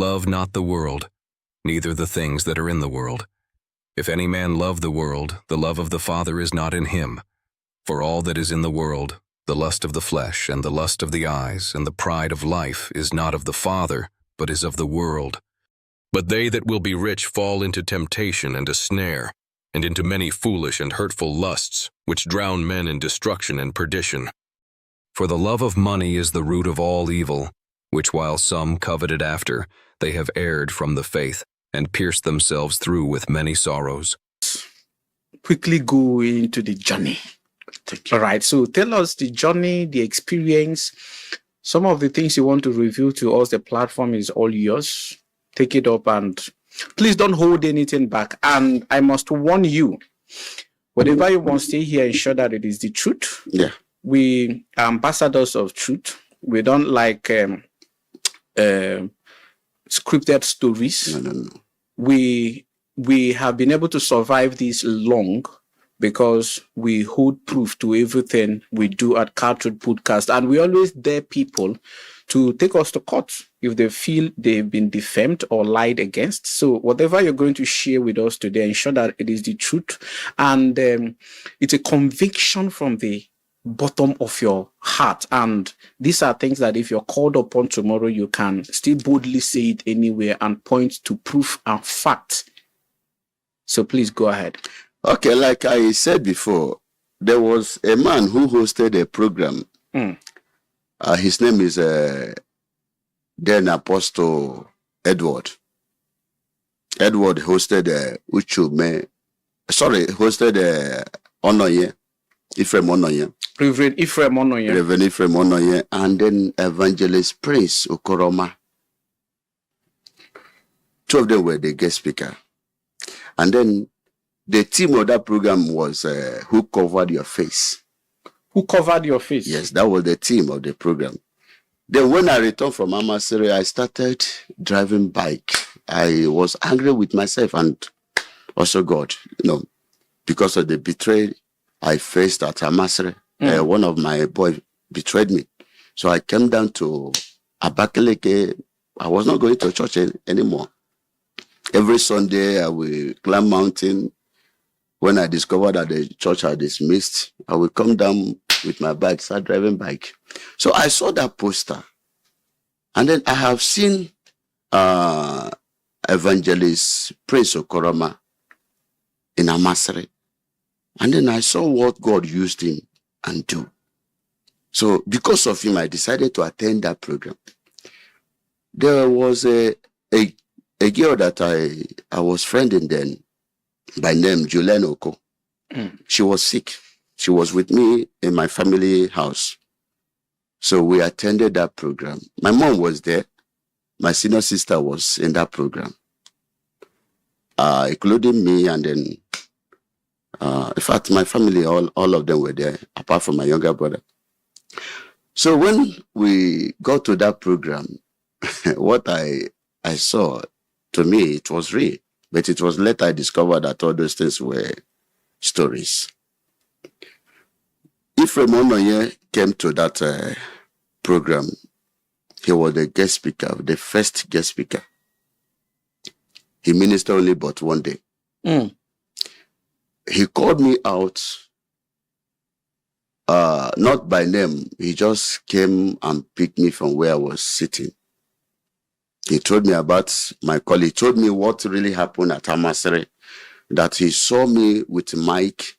love not the world, neither the things that are in the world. If any man love the world, the love of the Father is not in him. For all that is in the world, the lust of the flesh, and the lust of the eyes, and the pride of life, is not of the Father, but is of the world. But they that will be rich fall into temptation and a snare, and into many foolish and hurtful lusts, which drown men in destruction and perdition. For the love of money is the root of all evil, which while some coveted after, they have erred from the faith, and pierced themselves through with many sorrows. Quickly go into the journey. All right, so tell us the journey, the experience, some of the things you want to reveal to us. The platform is all yours. Take it up, and please don't hold anything back. And I must warn you, whatever you want to say here, ensure that it is the truth. Yeah. We are ambassadors of truth. We don't like scripted stories. No. We have been able to survive this long because we hold proof to everything we do at Cartridge Podcast, and we always dare people to take us to court if they feel they've been defamed or lied against. So whatever you're going to share with us today, ensure that it is the truth, and it's a conviction from the bottom of your heart. And these are things that if you're called upon tomorrow, you can still boldly say it anywhere and point to proof and fact. So please go ahead. Okay, like I said before, there was a man who hosted a program. His name is then Apostle Edward. Edward hosted Onoye, Ephraim Onoye. Reverend Ephraim Onoye. Reverend Ephraim Onoye, and then Evangelist Prince Okoroma. Two of them were the guest speaker. And then the theme of that program was Who Covered Your Face? Who covered your face? Yes, that was the theme of the program. Then when I returned from Amasiri, I started driving bike. I was angry with myself and also God, because of the betrayal I faced at Amasiri. One of my boys betrayed me. So I came down to Abakaleke. I was not going to church anymore. Every Sunday, I will climb mountain. When I discovered that the church had dismissed, I will come down with my bike, start driving bike. So I saw that poster. And then I have seen Evangelist Prince Okoroma in Amasiri. And then I saw what God used him and do. So because of him, I decided to attend that program. There was a girl that I was friending then, by name Julian Oko. She was sick. She was with me in my family house. So we attended that program. My mom was there. My senior sister was in that program, including me. And then, in fact, my family, all of them were there, apart from my younger brother. So when we got to that program, what I saw, to me, it was real. But it was later I discovered that all those things were stories. Ephraim Onoye came to that program. He was the guest speaker, the first guest speaker. He ministered only but one day. He called me out, not by name. He just came and picked me from where I was sitting. He told me about my call. He told me what really happened at Amasiri, that he saw me with a mic.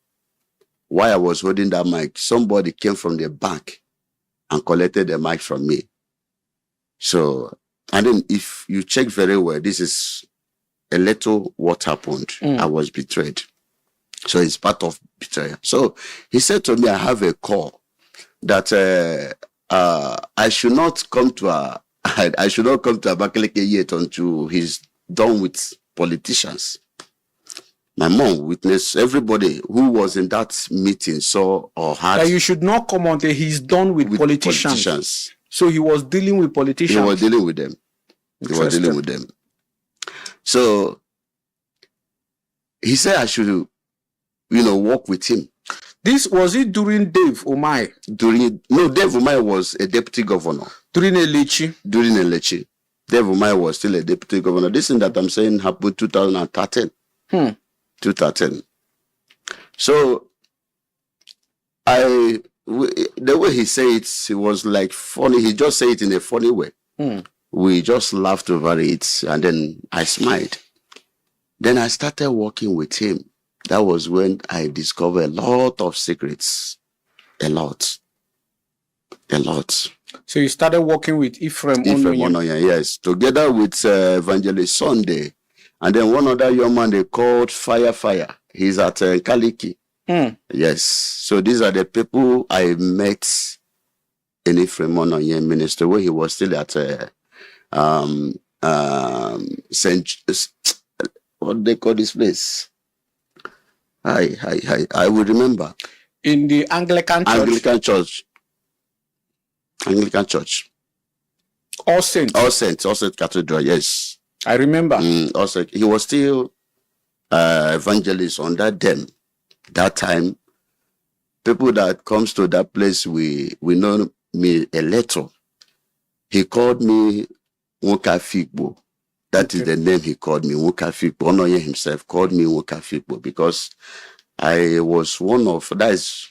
While I was holding that mic, somebody came from the back and collected the mic from me. So, and then if you check very well, this is a little what happened. I was betrayed. So it's part of betrayal. So he said to me, I have a call that I should not come to Abakaleke yet until he's done with politicians. My mom witnessed, everybody who was in that meeting saw or heard. That you should not come until he's done with politicians. So he was dealing with politicians. He was dealing with them. So he said I should, work with him. This was it during Dave Umahi? Dave Umahi was a deputy governor. During Elechi. Dave Umahi was still a deputy governor. This thing that I'm saying happened 2013. 2013. So the way he said it was like funny. He just said it in a funny way. We just laughed over it, and then I smiled. Then I started working with him. That was when I discovered a lot of secrets. A lot. So you started working with Ephraim Onoye? Yes, together with Evangelist Sunday. And then one other young man they called Fire. He's at Kaliki. Yes. So these are the people I met in Ephraim Onoye ministry when he was still at what they call this place? I will remember. In the Anglican Church. Anglican Church. All Saints Cathedral, yes. I remember. Also, he was still evangelist under them. That time, people that comes to that place, we know me a little. He called me Wokafikbo. That is the name he called me, Wokafikbo. Onoye himself called me Wokafikbo because I was one of,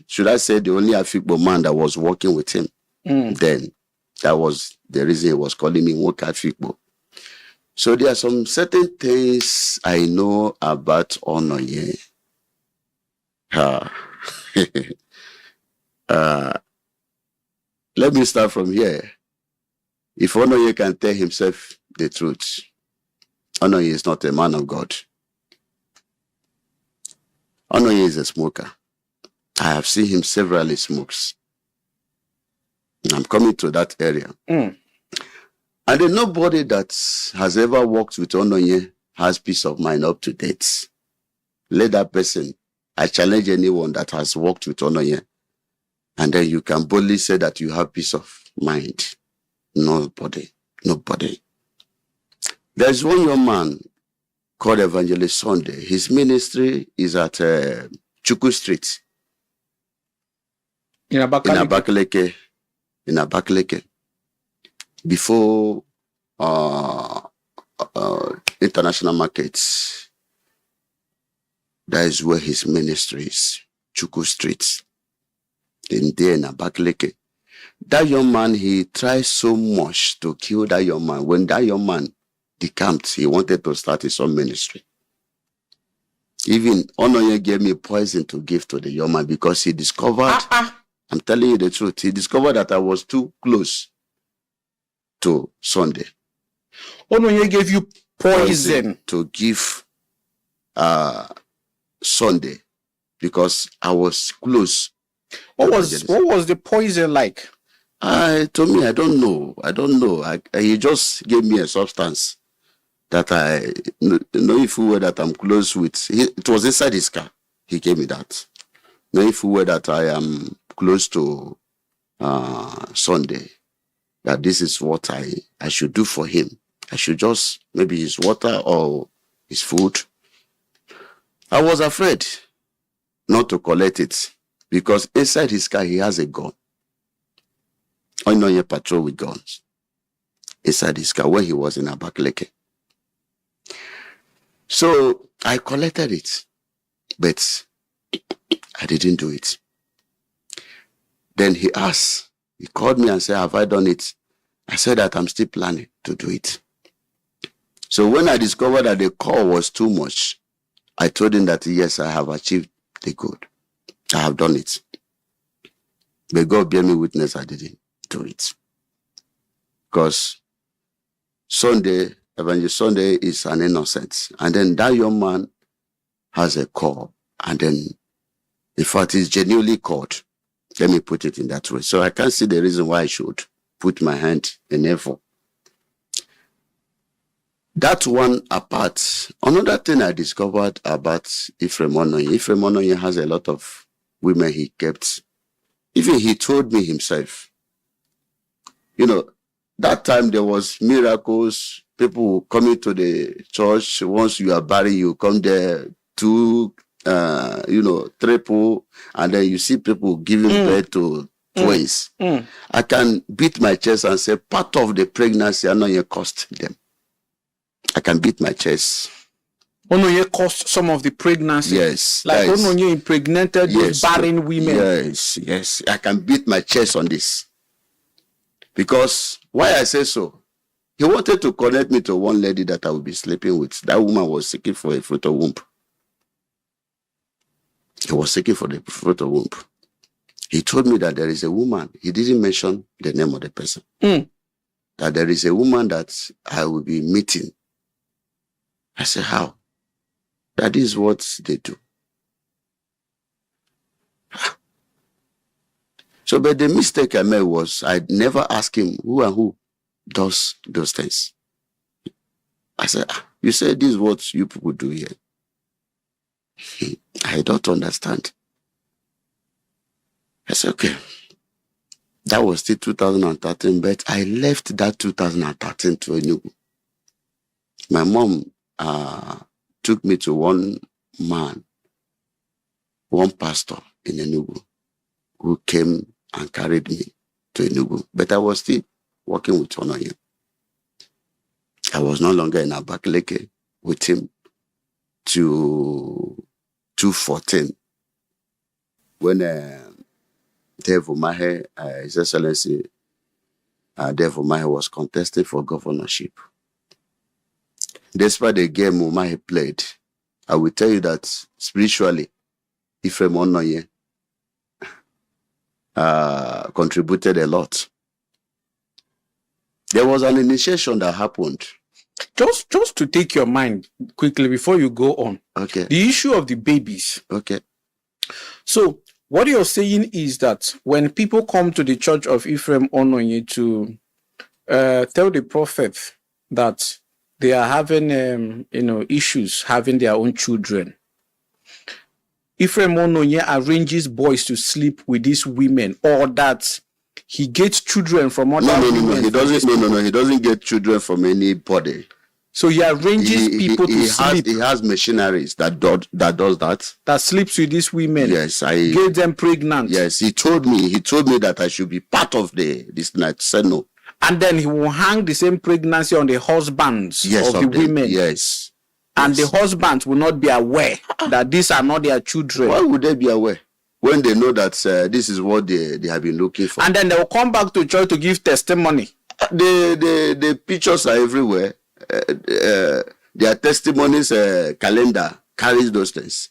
should I say, the only Afikbo man that was working with him. Then that was the reason he was calling me Wokafikbo. So there are some certain things I know about Onoye. Let me start from here. If Onoye can tell himself the truth, Onoye is not a man of God. Onoye is a smoker. I have seen him severally smokes. I'm coming to that area. And then nobody that has ever worked with Onoye has peace of mind up to date. Let that person, I challenge anyone that has worked with Onoye, and then you can boldly say that you have peace of mind. Nobody. There's one young man called Evangelist Sunday. His ministry is at Chuku Street. In Abakaliki. In Abakaliki. Before international markets. That is where his ministry is. Chuku Street. In there in Abakaliki. That young man, he tried so much to kill that young man. When that young man decamped, he wanted to start his own ministry. Even Onoye gave me poison to give to the young man because he discovered, I'm telling you the truth, he discovered that I was too close to Sunday. Onoye gave you poison to give Sunday because I was close. What was the poison like? To me, I don't know. He just gave me a substance that I know if we were that I'm close with. It was inside his car. He gave me that. Know if we were that I am close to Sunday, that this is what I should do for him. I should just, maybe his water or his food. I was afraid not to collect it because inside his car he has a gun. I know you patrol with guns inside his car when he was in Abakaliki. So I collected it, but I didn't do it. Then he called me and said, have I done it? I said that I'm still planning to do it. So when I discovered that the call was too much, I told him that yes, I have achieved the goal. I have done it. But God bear me witness, I didn't do it. Because Evangelist Sunday is an innocent. And then that young man has a call. And then, in fact, he's genuinely called. Let me put it in that way. So I can't see the reason why I should put my hand in effort. That one apart. Another thing I discovered about Ephraim Onoye has a lot of women he kept. Even he told me himself. You know, that time there was miracles. People coming to the church. Once you are buried, you come there, triple, and then you see people giving birth to twins. I can beat my chest and say part of the pregnancy I know you cost them. I can beat my chest. You cost some of the pregnancy. Yes. Like you impregnated those barren women. Yes. I can beat my chest on this. Because why I say so? He wanted to connect me to one lady that I would be sleeping with. That woman was seeking for a fruit of womb. He was seeking for the fruit of womb. He told me that there is a woman. He didn't mention the name of the person. That there is a woman that I will be meeting. I said, how? That is what they do. So, but the mistake I made was I never asked him who and who does those things. I said, you said this is what you people do here. I don't understand. I said, okay. That was still 2013, but I left that 2013 to Enugu. My mom took me to one man, one pastor in Enugu, who came and carried me to Enugu. But I was still working with Onoye. I was no longer in Abakaliki with him to 2014 when Dave UMAHI, His Excellency Dave UMAHI was contesting for governorship. Despite the game UMAHI played, I will tell you that spiritually, Ephraim Onoye contributed a lot. There was an initiation that happened. Just to take your mind quickly before you go on. Okay. The issue of the babies. Okay. So what you're saying is that when people come to the church of Ephraim Onoye to tell the prophet that they are having issues having their own children, Ephraim Onoye arranges boys to sleep with these women, or that he gets children from other women. He doesn't. He doesn't get children from anybody. So he arranges people to sleep. He has missionaries that does that. That sleeps with these women. Yes, get them pregnant. Yes, he told me that I should be part of this night. I said no. And then he will hang the same pregnancy on the husbands of the women. Yes. And the husbands will not be aware that these are not their children. Why would they be aware when they know that this is what they have been looking for? And then they will come back to church to give testimony. The pictures are everywhere. Their testimonies calendar carries those things.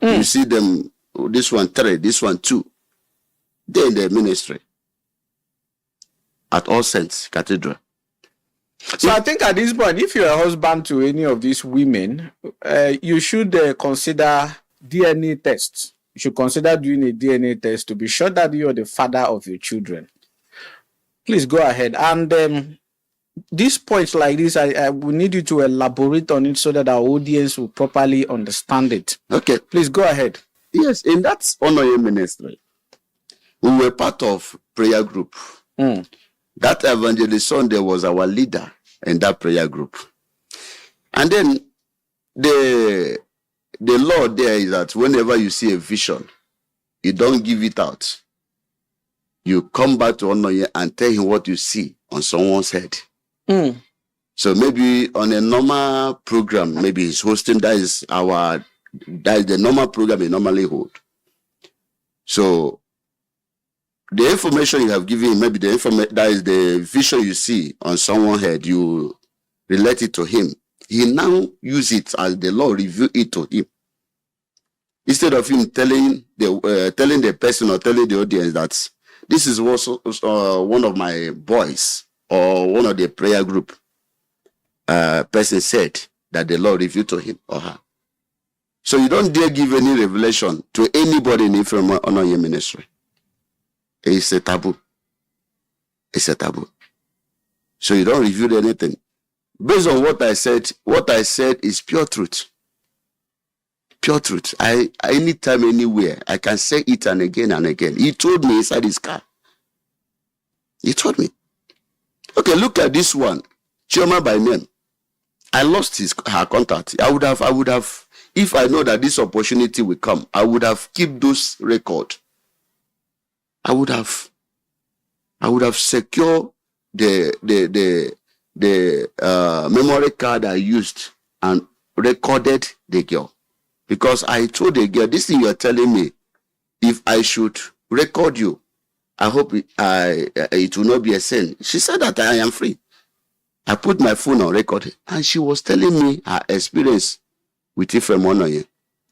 You see them, this one 3, this one 2. They're in the ministry at All Saints Cathedral. So I think at this point, if you're a husband to any of these women, you should consider DNA tests. You should consider doing a DNA test to be sure that you're the father of your children. Please go ahead. And these points like this, I will need you to elaborate on it so that our audience will properly understand it. Okay. Please go ahead. Yes, in that Onoye ministry, we were part of prayer group. That evangelist Sunday was our leader in that prayer group. And then the law there is that whenever you see a vision, you don't give it out. You come back to Onoye and tell him what you see on someone's head. So maybe on a normal program, maybe he's hosting, that is the normal program he normally hold. So the information you have given him, maybe that is the vision you see on someone's head, you relate it to him. He now use it as the Lord reveal it to him. Instead of him telling the person or telling the audience that this is what one of my boys or one of the prayer group person said that the Lord revealed to him or her. So you don't dare give any revelation to anybody in Ephraim Onoye ministry. It's a taboo. It's a taboo. So you don't reveal anything. Based on what I said is pure truth. Pure truth. Anytime, anywhere, I can say it and again. He told me inside his car. He told me. Okay, look at this one. Chioma by name. I lost her contact. I would have, if I know that this opportunity will come, I would have kept those record. I would have secured the memory card I used and recorded the girl. Because I told the girl, this thing you're telling me, if I should record you, I hope it will not be a sin. She said that I am free. I put my phone on record, and she was telling me her experience with Ephraim Onoye,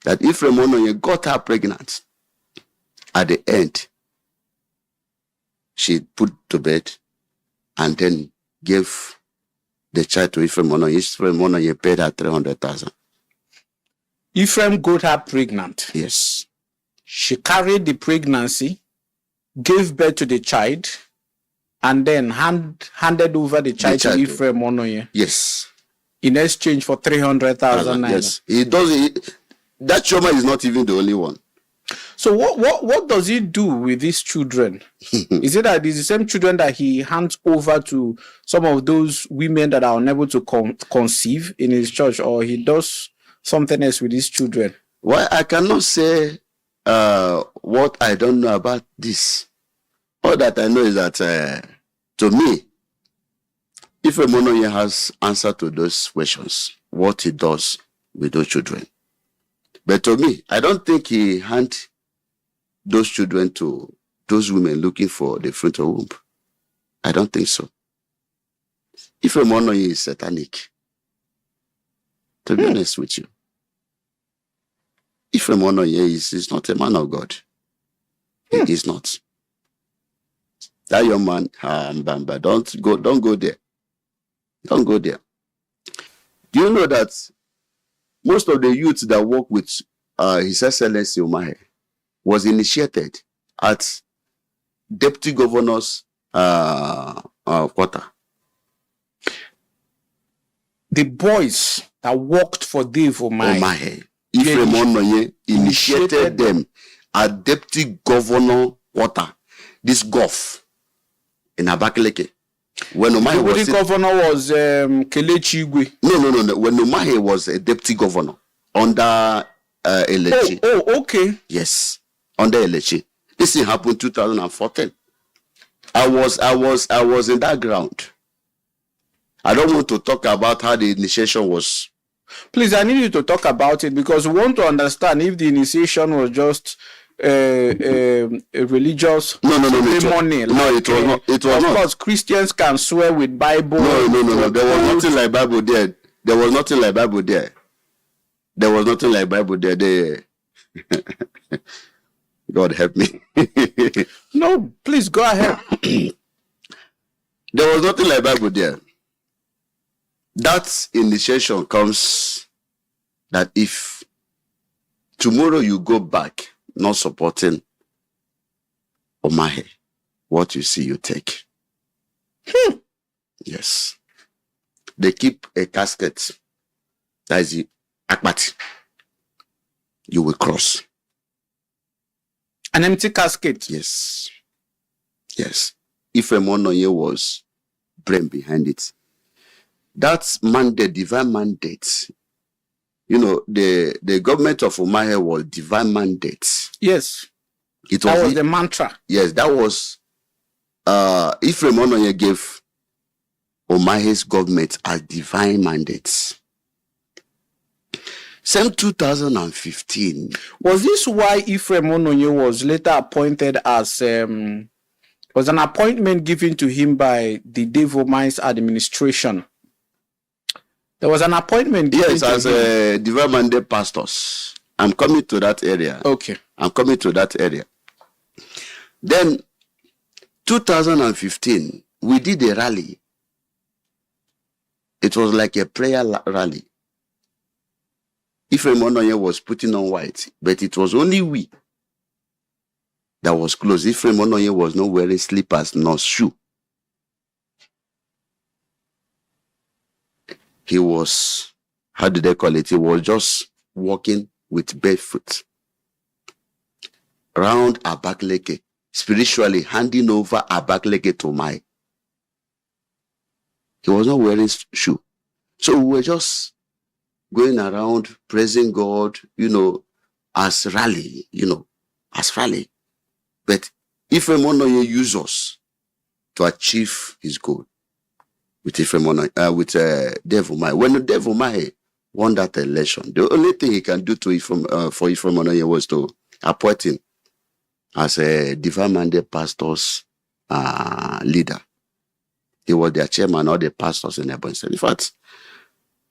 that Ephraim Onoye got her pregnant. At the end, she put to bed and then gave the child to Ephraim Onoye. Ephraim Onoye paid her 300,000. Ephraim got her pregnant. Yes. She carried the pregnancy, gave birth to the child, and then handed over the child to Ephraim Onoye. Yes. In exchange for 300,000 naira. Yes. That Choma is not even the only one. So what does he do with these children? Is it that it's the same children that he hands over to some of those women that are unable to conceive in his church, or he does something else with these children? Well, I cannot say what I don't know about this. All that I know is that to me, Ephraim Onoye has answer to those questions, what he does with those children. But to me, I don't think he hands those children to those women looking for the fruit of womb. I don't think so. Ephraim Onoye is satanic. To be honest with you. Ephraim Onoye is not a man of God. He is not. That young man, don't go there. Don't go there. Do you know that most of the youths that work with His Excellency UMAHI was initiated at Deputy Governor's quarter? The boys that worked for Dave UMAHI, Ephraim Onoye initiated them at Deputy Governor quarter, this Gulf in Abakaliki. When UMAHI was governor was Kelechi Igwe. No. When UMAHI was a deputy governor under Elechi. Oh, okay. Yes, under Elechi. This thing happened 2014. I was in that ground. I don't want to talk about how the initiation was. Please, I need you to talk about it, because we want to understand if the initiation was just a religious ceremony. It was not. It was of not. course, Christians can swear with Bible. No. There was nothing like Bible there. There was nothing like Bible there. There was nothing like Bible there. God help me. No, please go ahead. There was nothing like Bible there. That initiation comes that if tomorrow you go back not supporting UMAHI, what you see, you take. Yes. They keep a casket. That is the akbati. You will cross. An empty casket? Yes. Yes. Ephraim Onoye was brain behind it. That's mandate, divine mandate. You know, the government of UMAHI was divine mandate. Yes. That was the mantra. Yes, that was Ephraim Onoye gave UMAHI'S government as divine mandates. Same 2015. Was this why Ephraim Onoye was later appointed as was an appointment given to him by the Dave UMAHI'S administration? There was an appointment given to as a divine mandate pastors. I'm coming to that area. Okay. I'm coming to that area. Then 2015, we did a rally. It was like a prayer rally. Ephraim Onoye was putting on white, but it was only we that was close. Ephraim Onoye was not wearing slippers nor shoe. He was, how did they call it? He was just walking with barefoot round Abakaliki, spiritually handing over Abakaliki to UMAHI. He was not wearing shoe. So we were just going around praising God, as rally, as rally. But Ephraim Onoye used us to achieve his goal with Ephraim Onoye, with Dave Umahi. When Dave Umahi won that election, the only thing he can do to for Ephraim Onoye was to appoint him as a divine mandate pastor's leader. He was their chairman, all the pastors in Ebonyi State. In fact,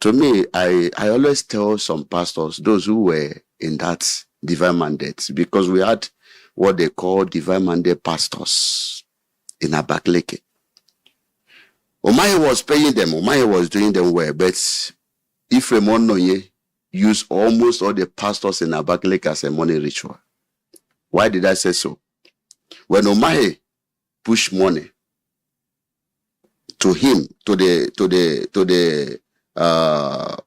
to me, I always tell some pastors, those who were in that divine mandate, because we had what they call divine mandate pastors in Abakaliki. Umahi was paying them, Umahi was doing them well, but Ephraim Onoye used almost all the pastors in Abakaliki as a money ritual. Why did I say so? When Umahi pushed money to him, to the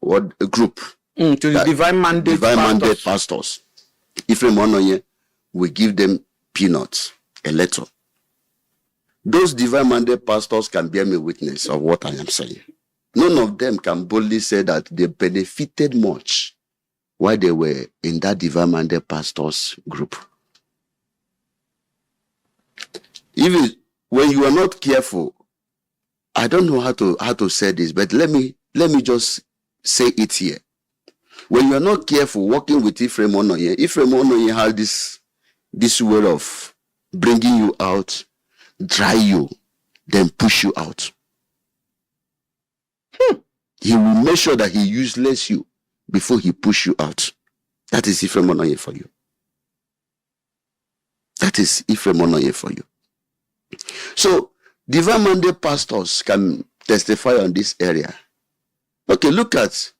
what group, to the divine mandate pastors, Ephraim Onoye will give them peanuts, a letter. Those divine mandate pastors can bear me witness of what I am saying. None of them can boldly say that they benefited much while they were in that divine mandate pastors group. Even when you are not careful, I don't know how to say this, but let me just say it here. When you are not careful working with Ephraim Onoye has this way of bringing you out, dry you, then push you out. He will make sure that he useless you before he push you out. That is Ephraim Onoye for you. That is Ephraim Onoye for you. So, divine mandate pastors can testify on this area. Okay, look at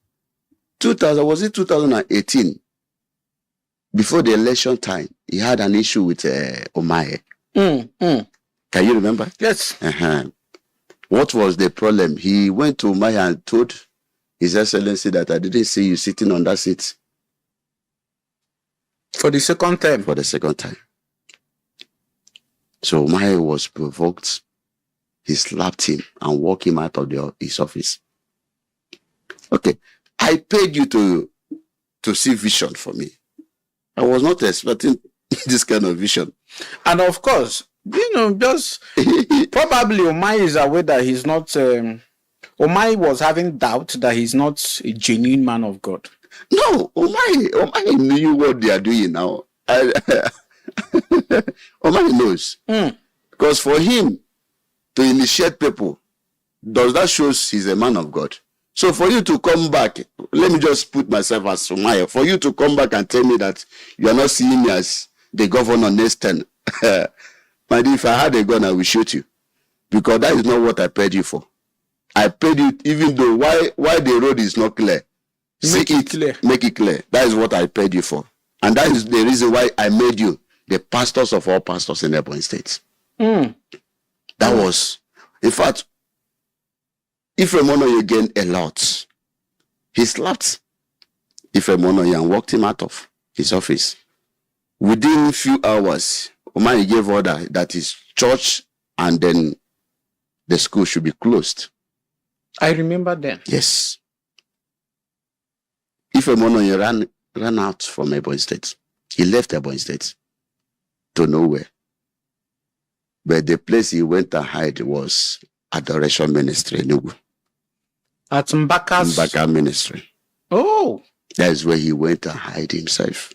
2018? Before the election time, he had an issue with Umahi. Can you remember? Yes. What was the problem? He went to Umahi and told His Excellency that I didn't see you sitting on that seat. For the second time? For the second time. So Umahi was provoked. He slapped him and walked him out of his office. Okay, I paid you to see vision for me. I was not expecting this kind of vision. And of course, just probably Umahi is aware that he's not, Umahi was having doubt that he's not a genuine man of God. No, Umahi knew what they are doing now. Umahi knows. Because for him to initiate people, does that shows he's a man of God? So for you to come back, let me just put myself as Umahi. For you to come back and tell me that you are not seeing me as the governor next 10, but if I had a gun, I will shoot you. Because that is not what I paid you for. I paid you, even though why the road is not clear. Make it clear. Make it clear. That is what I paid you for. And that is the reason why I made you the pastors of all pastors in Ebonyi State. That was, in fact, Ephraim Onoye gained a lot. He slapped Ephraim Onoye and walked him out of his office. Within a few hours, Umahi gave order that his church and then the school should be closed. I remember then. Yes. Ephraim Onoye ran out from Ebonyi State. He left Ebonyi State to nowhere. But the place he went to hide was Adoration Ministry in Enugu. At Mbaka Ministry. Oh. That is where he went to hide himself.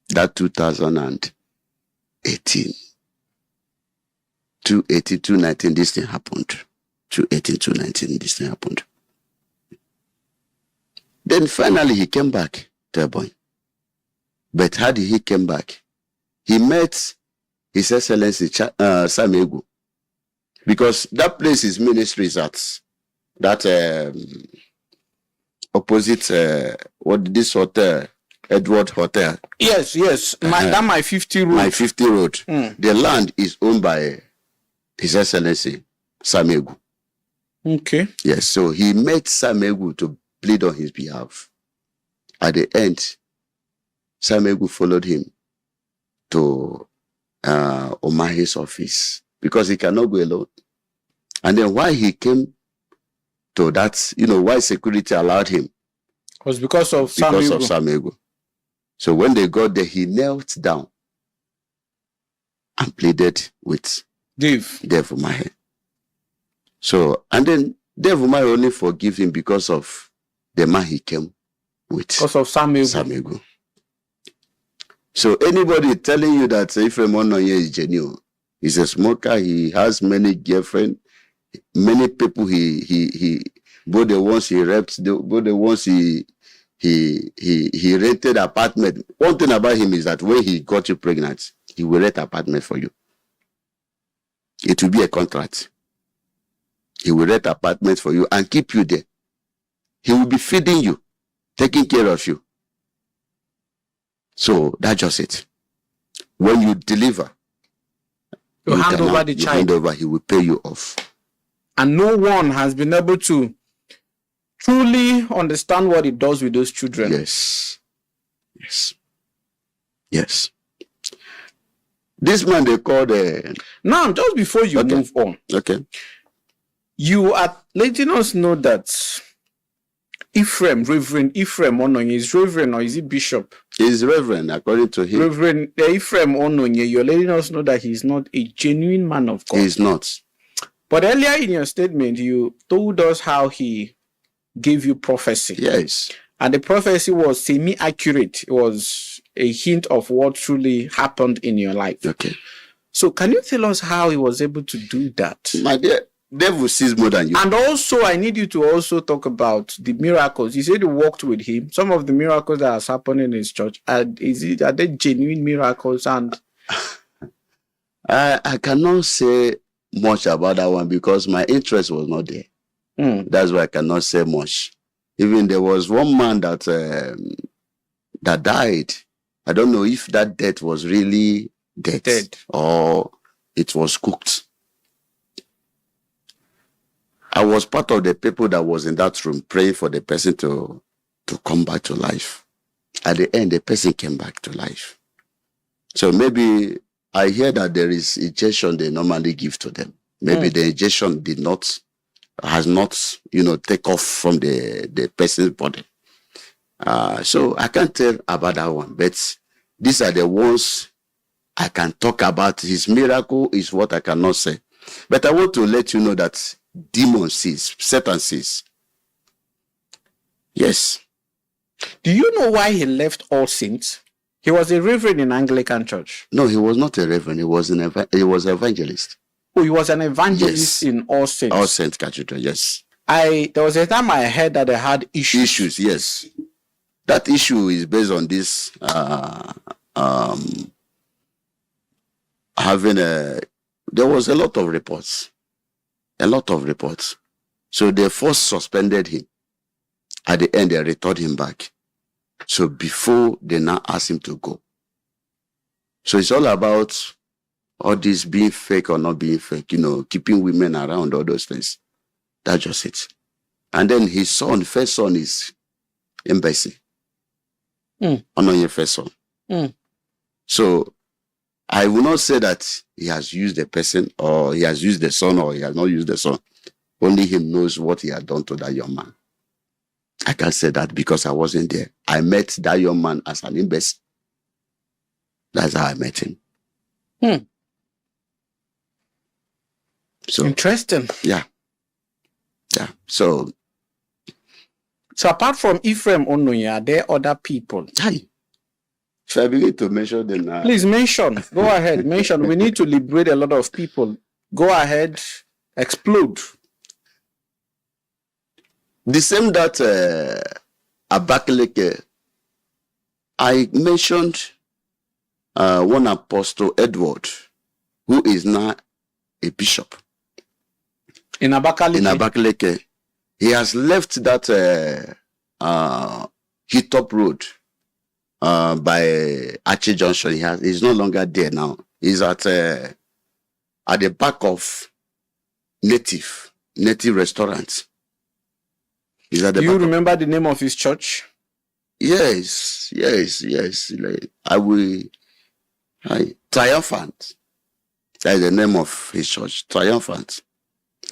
That 2018. 218, 219, this thing happened. 218, 219, this thing happened. Then finally he came back to Ebonyi. But how did he come back? He met His Excellency Samegu. Because that place, his ministry is at that opposite this hotel, Edward Hotel. Yes. My 50 road. My 50 road. The land is owned by His Excellency Samegu. Okay. Yes, so he met Samegu to plead on his behalf. At the end, Samegu followed him to UMAHI'S office because he cannot go alone. And then why he came to that, why security allowed him? Was because of Samegu. So when they got there, he knelt down and pleaded with Dave UMAHI. So, and then UMAHI only forgive him because of the man he came with. Because of Samuel. So anybody telling you that Ephraim Ononye is genuine, he's a smoker, he has many girlfriends, many people he both the ones he raped, both the ones he rented apartment. One thing about him is that when he got you pregnant, he will rent apartment for you. It will be a contract. He will rent apartment for you and keep you there. He will be feeding you, taking care of you. So that's just it. When you deliver, you hand over the child. Hand over, he will pay you off. And no one has been able to truly understand what it does with those children. Yes. This man they called. Now, just before you move on, you are letting us know that Reverend Ephraim Ononye, is Reverend or is he Bishop? He's Reverend, according to him. Reverend Ephraim Ononye, you're letting us know that he's not a genuine man of God. He's not. But earlier in your statement, you told us how he gave you prophecy. Yes. And the prophecy was semi-accurate. It was a hint of what truly happened in your life. Okay. So can you tell us how he was able to do that? My dear, devil sees more than you. And also, I need you to also talk about the miracles. You said you walked with him. Some of the miracles that has happened in his church, are they genuine miracles? And I cannot say much about that one because my interest was not there. That's why I cannot say much. Even there was one man that died. I don't know if that death was really dead or it was cooked. I was part of the people that was in that room praying for the person to come back to life. At the end, the person came back to life. So maybe I hear that there is injection they normally give to them. Maybe the injection has not, take off from the person's body. So I can't tell about that one, but these are the ones I can talk about. His miracle is what I cannot say. But I want to let you know that demon sees, Satan sees. Yes. Do you know why he left All Saints? He was a reverend in Anglican Church. No, he was not a reverend. He was an evangelist. Oh, he was an evangelist in All Saints. All Saints Cathedral, yes. There was a time I heard that they had issues. Issues, yes. That issue is based on this there was a lot of reports. So they first suspended him. At the end, they returned him back. So before they now asked him to go. So it's all about all this being fake or not being fake, keeping women around, all those things. That's just it. And then his first son is Embassy. On your first son. So I will not say that he has used the person or he has used the son or he has not used the son. Only him knows what he had done to that young man. I can't say that because I wasn't there. I met that young man as an embassy. That's how I met him. So interesting. Yeah. So apart from Ephraim Ononye, are there other people? If I begin to mention them now. Please mention. Go ahead. Mention. We need to liberate a lot of people. Go ahead. Explode. The same that Abakaleke, I mentioned one Apostle Edward, who is now a bishop. In Abakaleke. He has left that Hilltop Road by Archie Junction. He's no longer there now. He's at the back of Native Restaurant. He's at the Do you remember the name of his church? Yes. I will. Triumphant. That is the name of his church. Triumphant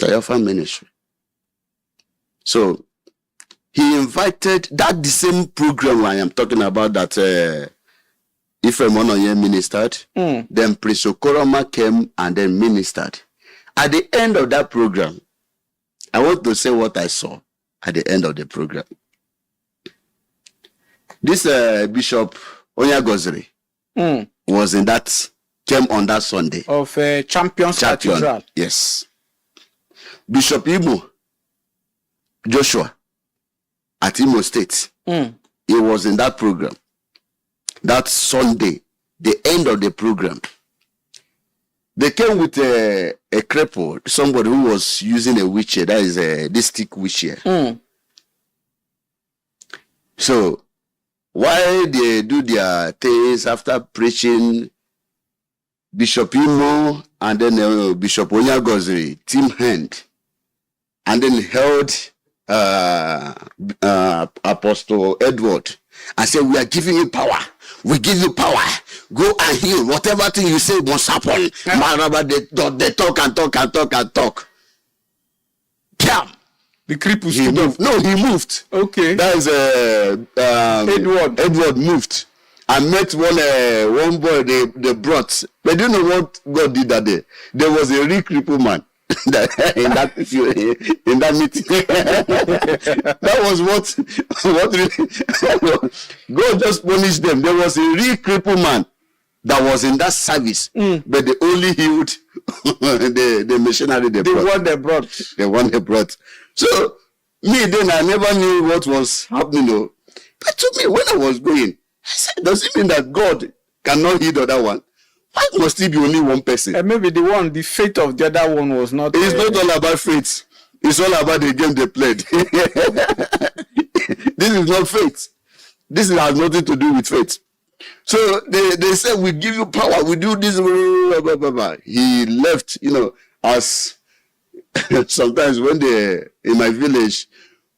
Ministry. So he invited that the same program I am talking about that Ephraim Onoye ministered. Then Prince Okoroma came and then ministered. At the end of that program, I want to say what I saw at the end of the program. This Bishop Onyagoziri was in that, came on that Sunday. Of Champions Cathedral. Yes. Bishop Imo Joshua at Imo State. He was in that program. That Sunday, the end of the program. They came with a cripple, somebody who was using a wheelchair. That is this stick wheelchair. So, while they do their things after preaching, Bishop Imo and then Bishop Onyagoziri team hand, and then held Apostle Edward and said, "We are giving you power. We give you power. Go and heal. Whatever thing you say must happen." They talk and talk and talk and talk. Bam! The cripple He moved. No, he moved. Okay. That is Edward. Edward moved. I met one boy they brought. But do you know what God did that day? There was a real cripple man in that meeting. That was what really God just punished them. There was a real cripple man that was in that service, but they only healed the missionary they brought. The one they brought. So me then, I never knew what was happening though. But to me, when I was going, I said, does it mean that God cannot heal the other one? Why must it be only one person? And maybe the faith of the other one was not. It's not all about faith. It's all about the game they played. This is not faith. This has nothing to do with faith. So they said, "We give you power. We do this." Blah, blah, blah, blah. He left, as sometimes when in my village,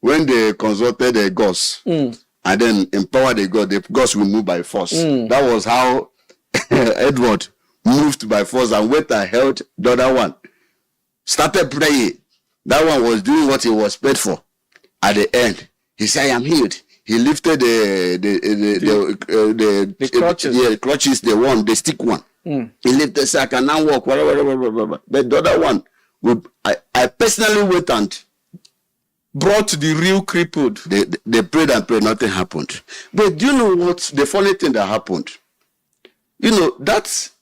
when they consulted the gods and then empowered the god, the gods will move by force. That was how Edward moved by force and went and held the other one. Started praying. That one was doing what he was paid for. At the end, he said, "I am healed." He lifted the crutches. The crutches, the stick one. He lifted, said, "I can now walk." But the other one, I personally went and brought the real crippled. They prayed and prayed, nothing happened. But do you know what the funny thing that happened? That's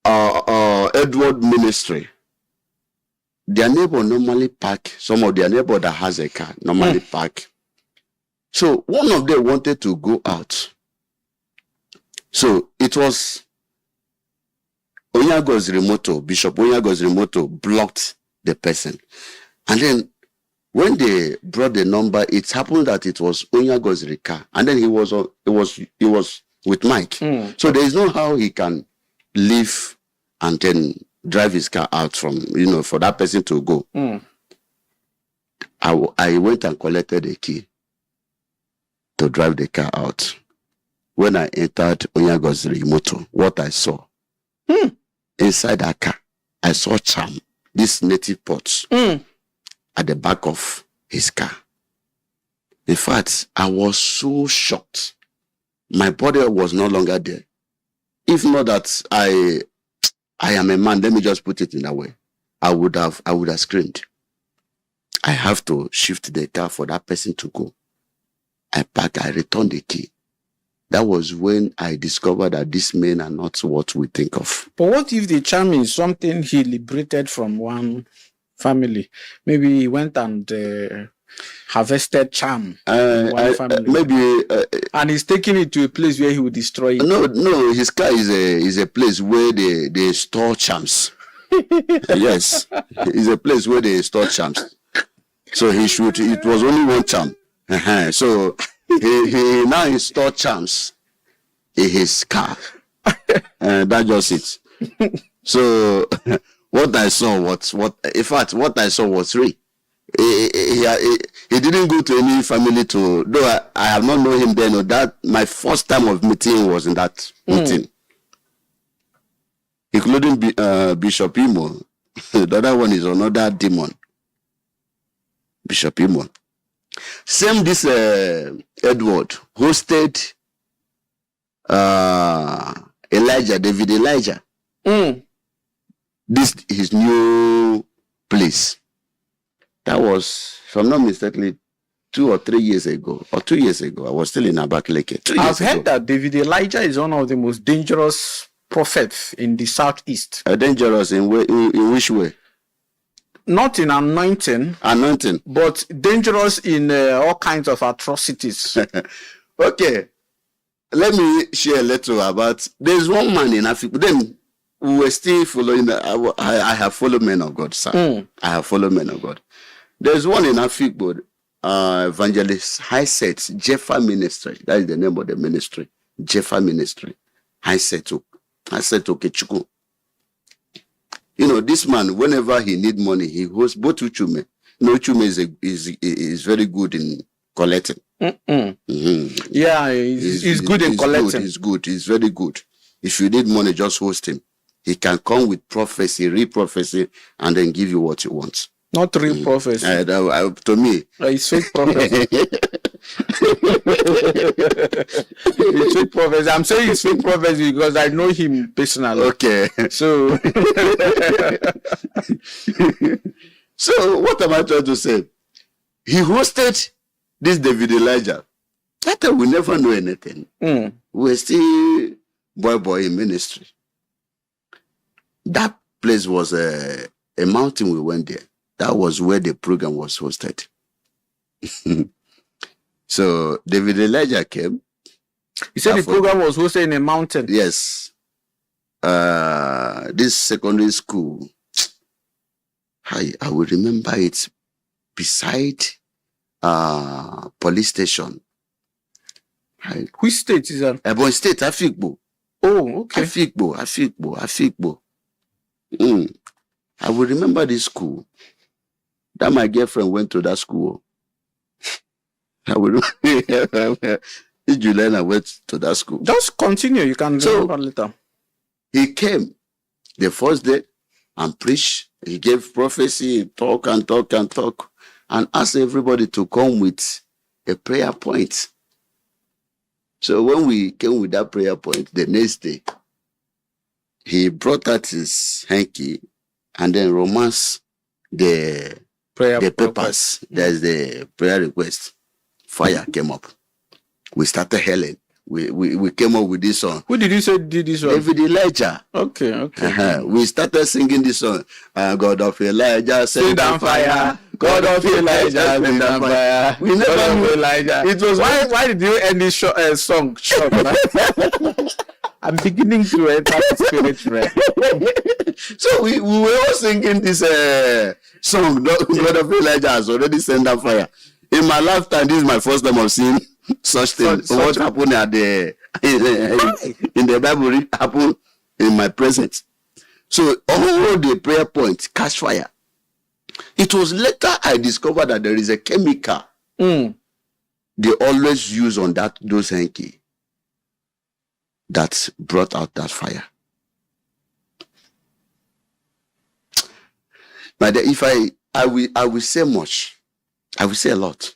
Edward ministry. Their neighbor normally park, some of their neighbor that has a car normally park. So one of them wanted to go out. So it was Onyagoziri motor, Bishop Onyagoziri motor blocked the person. And then when they brought the number, it happened that it was Onyagoziri car. And then he was with Mike. So there is no how he can leave and then drive his car out from, for that person to go. I went and collected the key to drive the car out. When I entered Onyagoziri motor, what I saw inside that car, I saw charm, these native pots at the back of his car. In fact, I was so shocked. My body was no longer there. If not that I am a man, let me just put it in that way, I would have screamed. I have to shift the car for that person to go. I parked, I returned the key. That was when I discovered that these men are not what we think of. But what if the charm is something he liberated from one family? Maybe he went and harvested charm from one family. Maybe. And he's taking it to a place where he will destroy it. No, his car is a place where they store charms. Yes, it's a place where they store charms. So it was only one charm. So he now installed charms in his car. That's just it. So what I saw was real. He didn't go to any family though I have not known him then. That my first time of meeting was in that meeting. Including Bishop Imo. The other one is another demon. Bishop Imo. Same this Edward hosted David Elijah. This his new place. That was, if I'm not mistaken, 2 or 3 years ago, or 2 years ago. I was still in Abakaleke. I've heard that David Elijah is one of the most dangerous prophets in the southeast. Dangerous in which way? Not in anointing, but dangerous in all kinds of atrocities. Okay, let me share a little about. There's one man in Africa. Then we were still following. I have followed men of God, sir. I have followed men of God. There's one in Africa, evangelist Highset Jeffa Ministry. That is the name of the ministry. Jeffa Ministry. Highset Okechukwu. You know, this man, whenever he need money, he hosts both Uchume. No, Uchume is very good in collecting. Yeah, he's good in collecting. He's good. He's very good. If you need money, just host him. He can come with prophecy, re-prophecy, and then give you what you want. Not real prophecy. To me. It's fake prophecy. It's fake prophecy. I'm saying it's fake prophecy because I know him personally. Okay. So, so what am I trying to say? He hosted this David Elijah. That time we never know anything. We're still boy in ministry. That place was a mountain. We went there. That was where the program was hosted. So David Elijah came. You said the program was hosted in a mountain? Yes. This secondary school, I will remember it beside police station. Which state is that? Ebonyi State, Afikpo. Oh, okay. Afikpo. I will remember this school. That my girlfriend went to that school. I will Juliana went to that school. Just continue. You can remember later. He came the first day and preached. He gave prophecy, talk, and asked everybody to come with a prayer point. So when we came with that prayer point, the next day, he brought out his hanky and then romanced the papers. There's the prayer request. Fire came up. We started hailing. We came up with this song. Who did you say did this song? David Elijah. Okay. We started singing this song. God of Elijah, send down fire. God of Elijah, send down fire. We never knew Elijah. It was why did you end this song short? I'm beginning to enter the spirit realm. So we were all singing this song. God of Elijah has already sent down fire. In my lifetime, this is my first time of seeing such things. What happened in the Bible happened in my presence. So all the prayer points catch fire. It was later I discovered that there is a chemical they always use on those hanky that brought out that fire. But if I will say much, I will say a lot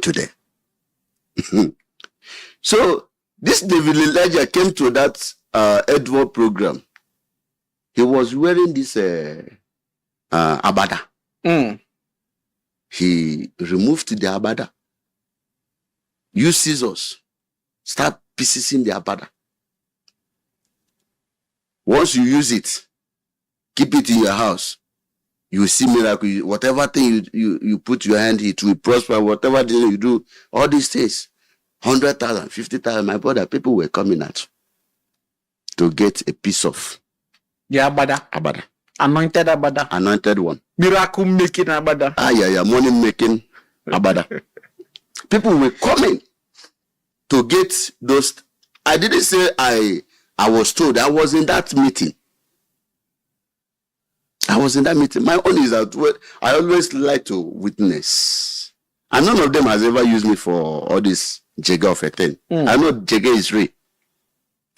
today. So this David Elijah came to that Edward program. He was wearing this abada. He removed the abada. Use scissors. Start piecing the abada. Once you use it, keep it in your house. You will see miracle. Whatever thing you put your hand, it will prosper. Whatever thing you do, all these things, 100,000, 50,000. My brother, people were coming out to get a piece of the abada. Anointed abada. Anointed one. Miracle making abada. Money making abada. People were coming to get those. I didn't say I was told. I was in that meeting. My own is that I always like to witness. And none of them has ever used me for all this jega of a thing. I know jega is real.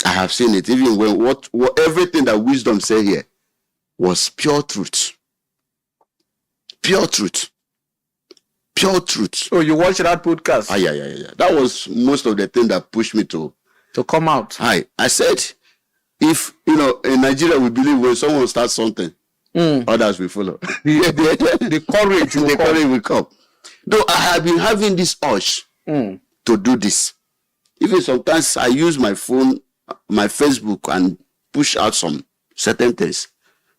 I have seen it. Even when what everything that wisdom said here was pure truth. Pure truth. Oh, you watched that podcast? Yeah. That was most of the thing that pushed me to To come out. I said, if, in Nigeria, we believe when someone starts something, others will follow. The courage will come. Courage will come. Though I have been having this urge to do this. Even sometimes I use my phone, my Facebook, and push out some certain things.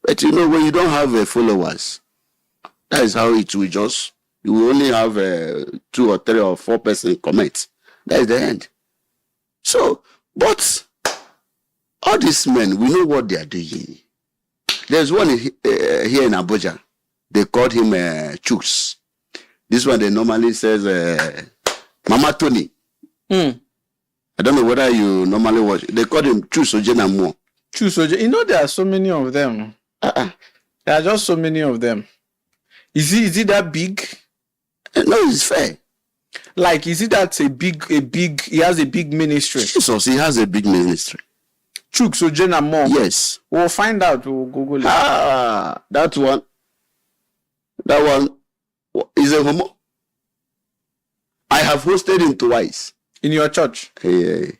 But when you don't have followers, that is how it will just, you will only have 2 or 3 or 4 person comment. That is the end. So, but all these men, we know what they are doing. There's one here in Abuja. They called him Chooks. This one, they normally says Mama Tony. I don't know whether you normally watch. They call him Chooks Ojenamo. Chooks Ojenamo. There are so many of them. There are just so many of them. Is he that big? No, it's fair. Like, is it that he has a big ministry? Jesus, he has a big ministry. Chooks Ojenamo. Yes. We'll find out. We'll Google it. That one is a homo. I have hosted him twice. In your church? Yeah.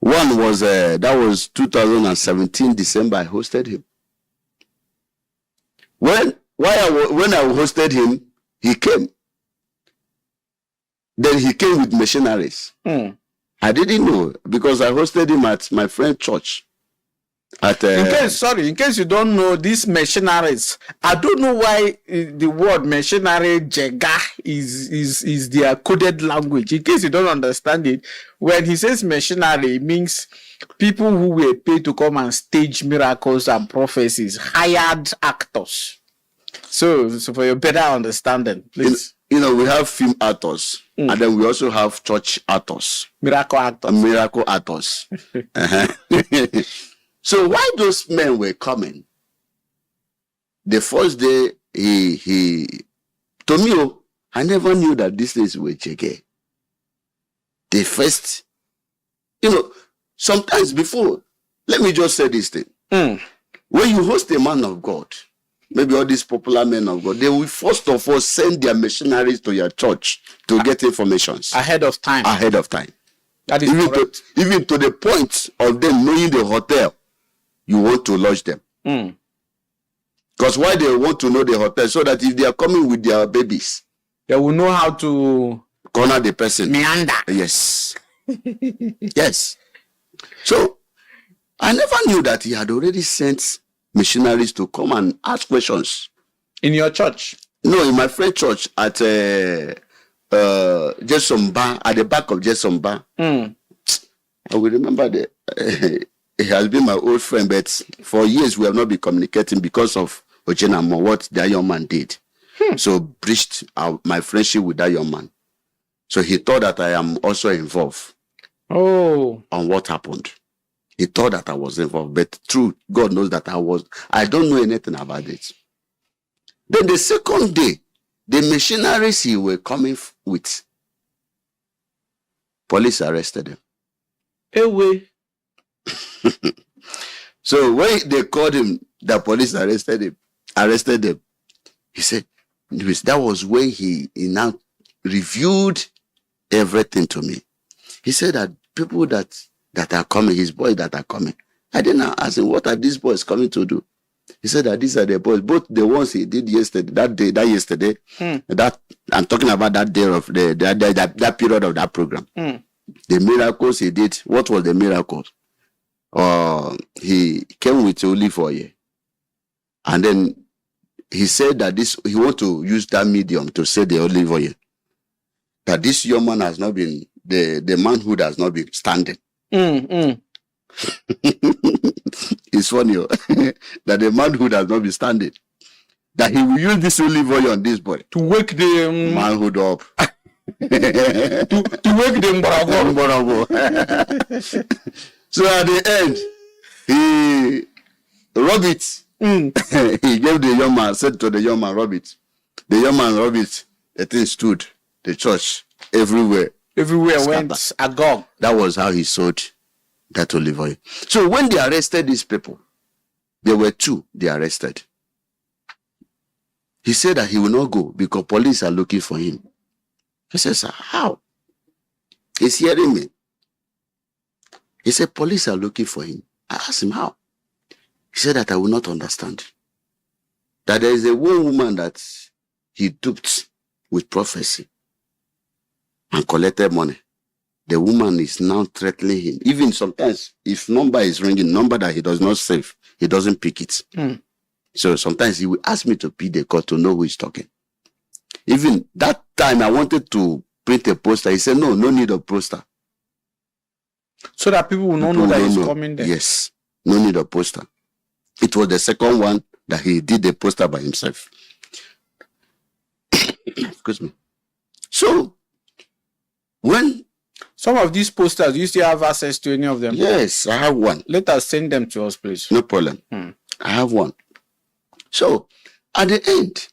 One was, that was 2017, December, I hosted him. When I hosted him, he came. Then he came with missionaries. I didn't know because I hosted him at my friend's church. In case you don't know, these missionaries, I don't know why the word missionary jega is their coded language. In case you don't understand it, when he says missionary, it means people who were paid to come and stage miracles and prophecies, hired actors. So for your better understanding, please. We have film actors, and then we also have church actors. Miracle actors. So why those men were coming? The first day, he to me, I never knew that these things were jege. The first, sometimes before, let me just say this thing. When you host a man of God, maybe all these popular men of God, they will first of all send their missionaries to your church to get informations. Ahead of time. That is even to the point of them knowing the hotel you want to lodge them. Because why they want to know the hotel? So that if they are coming with their babies, they will know how to corner the person. Meander. Yes. Yes. So I never knew that he had already sent missionaries to come and ask questions. In your church? No, in my friend's church at Jesomba, at the back of Jesomba. I will remember he has been my old friend, but for years we have not been communicating because of Ojenamo, what that young man did. So breached my friendship with that young man. So he thought that I am also involved on what happened. He thought that I was involved, but true, God knows that I don't know anything about it. Then the second day, the missionaries he were coming with, police arrested them. Away. So when they called him, the police arrested them. He said, that was when he now reviewed everything to me. He said that people that are coming, his boys that are coming. I didn't ask him, what are these boys coming to do? He said that these are the boys, both the ones he did yesterday, that I'm talking about that day of that period of that program. The miracles he did. What was the miracles? He came with olive oil, and then he said that he want to use that medium to say the olive oil. That this young man has not been the manhood has not been standing. It's funny that the manhood has not been standing. That he will use this olive oil on this boy to wake the manhood up. to wake the mborago. So at the end, he rubbed it. He gave the young man, said to the young man, rub it. The young man rubbed it. The thing stood. The church everywhere. Everywhere went agog. That was how he sold that olive oil. So when they arrested these people, there were 2 they arrested. He said that he will not go because police are looking for him. I said, sir, how? He's hearing me. He said, police are looking for him. I asked him how. He said that I will not understand. That there is a one woman that he duped with prophecy and collected money. The woman is now threatening him. Even sometimes, if number is ringing, number that he does not save, he doesn't pick it. So sometimes he will ask me to pick the call to know who is talking. Even that time I wanted to print a poster. He said, no need of poster. So that people will not know that he's coming there. Yes, no need of poster. It was the second one that he did the poster by himself. Excuse me. So, when some of these posters, do you still have access to any of them? Yes, I have one. Let us send them to us, please. No problem. I have one. So, at the end,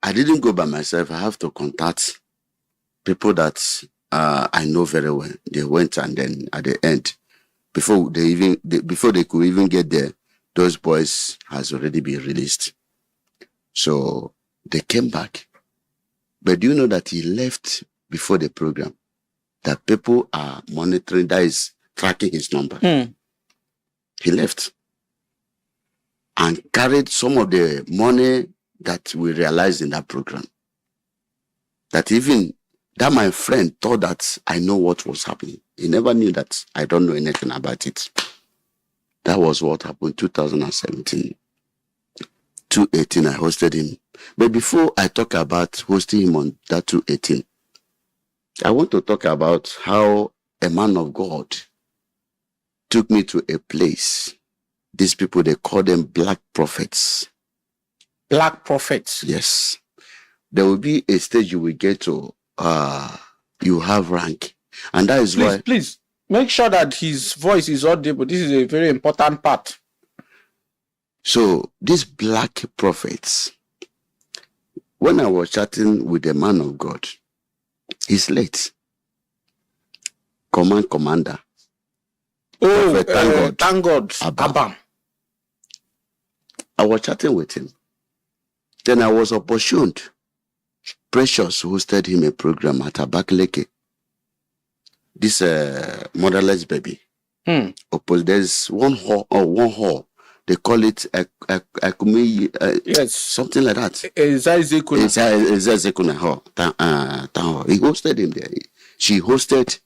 I didn't go by myself. I have to contact people that I know very well. They went, and then at the end, before they could even get there, those boys has already been released. So they came back. But do you know that he left before the program? That people are monitoring, that is tracking his number. He left and carried some of the money that we realized in that program. That even that my friend thought that I know what was happening. He never knew that I don't know anything about it. That was what happened 2017. 2018, I hosted him. But before I talk about hosting him on that 2018, I want to talk about how a man of God took me to a place. These people, they call them black prophets. Black prophets? Yes. There will be a stage you will get to, you have rank. And that is why... Please, make sure that his voice is audible. This is a very important part. So, these black prophets, when I was chatting with a man of God, he's late. Commander. Oh, Prophet, thank God. Abam. I was chatting with him. Then I was opportuned. Precious hosted him a program at Abakaleke. This motherless baby. There's one hall. They call it yes, something like that. He hosted him there. She hosted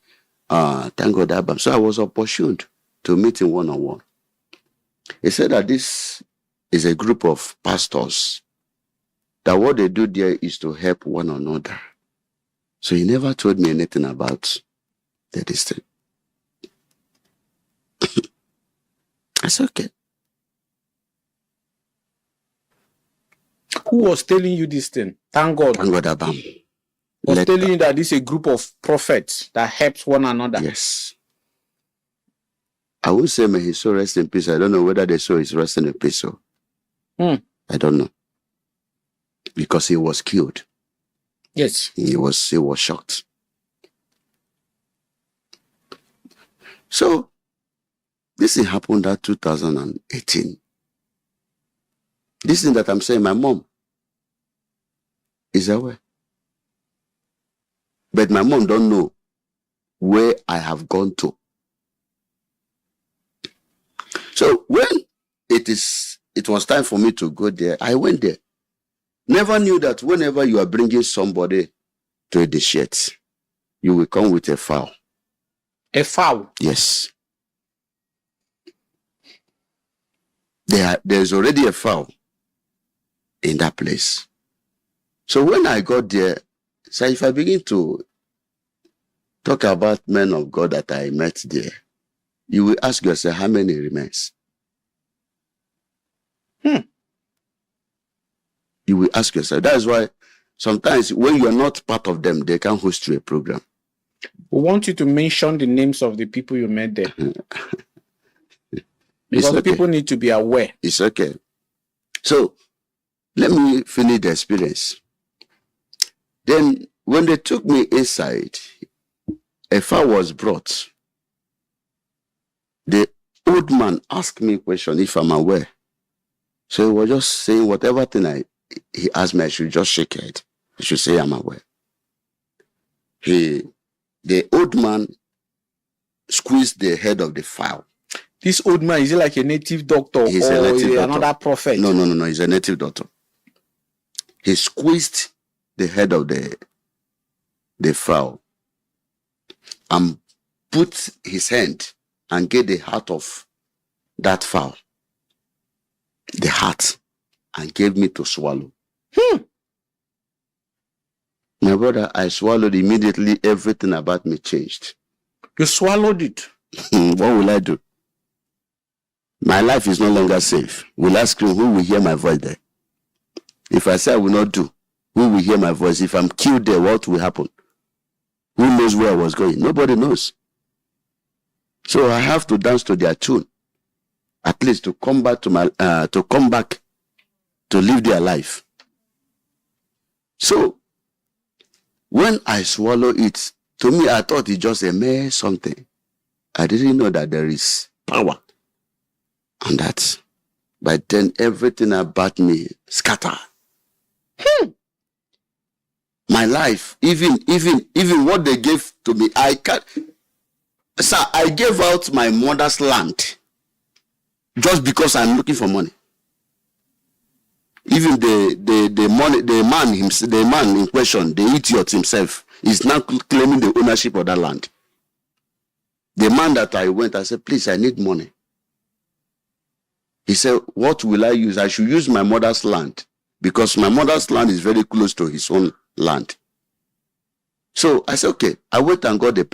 thank God Abam. So I was opportuned to meet him one-on-one. He said that this is a group of pastors, that what they do there is to help one another. So he never told me anything about the district. I said, okay. Who was telling you this thing? Thank God. Thank God Abam. Was telling you that this is a group of prophets that helps one another. Yes. I would say may his soul rest in peace. I don't know whether the soul is resting in peace. So. I don't know. Because he was killed. Yes. He was shocked. So, this thing happened at 2018. This thing that I'm saying, my mom is aware. But my mom don't know where I have gone to. So when it was time for me to go there, I went there. Never knew that whenever you are bringing somebody to a dish, you will come with a fowl. A fowl? Yes. There's already a fowl in that place. So when I got there, so if I begin to talk about men of God that I met there, you will ask yourself how many remains. You will ask yourself. That's why sometimes when you are not part of them, they can't host you a program. We want you to mention the names of the people you met there. Because people need to be aware. It's okay. So, let me finish the experience. Then, when they took me inside, a fowl was brought. The old man asked me a question if I'm aware. So he was just saying whatever thing he asked me, I should just shake it. I should say I'm aware. The old man squeezed the head of the fowl. This old man, is he like a native doctor He's or a native doctor. another prophet? No. He's a native doctor. He squeezed the head of the fowl and put his hand and get the heart of that fowl, the heart, and gave me to swallow. My brother, I swallowed immediately. Everything about me changed. You swallowed it. What will I do? My life is no longer safe. Will I scream? Who will hear my voice there? If I say I will not do, who will hear my voice? If I'm killed there, what will happen? Who knows where I was going? Nobody knows. So I have to dance to their tune, at least to come back to live their life. So when I swallow it, to me, I thought it just a mere something. I didn't know that there is power on that. But then everything about me scatter. My life, even what they gave to me, I can't. Sir, I gave out my mother's land just because I'm looking for money. Even the money, the man in question, the idiot himself, is now claiming the ownership of that land. The man that I said, please, I need money. He said, what will I use? I should use my mother's land because my mother's land is very close to his own land. So I said, okay. I went and got the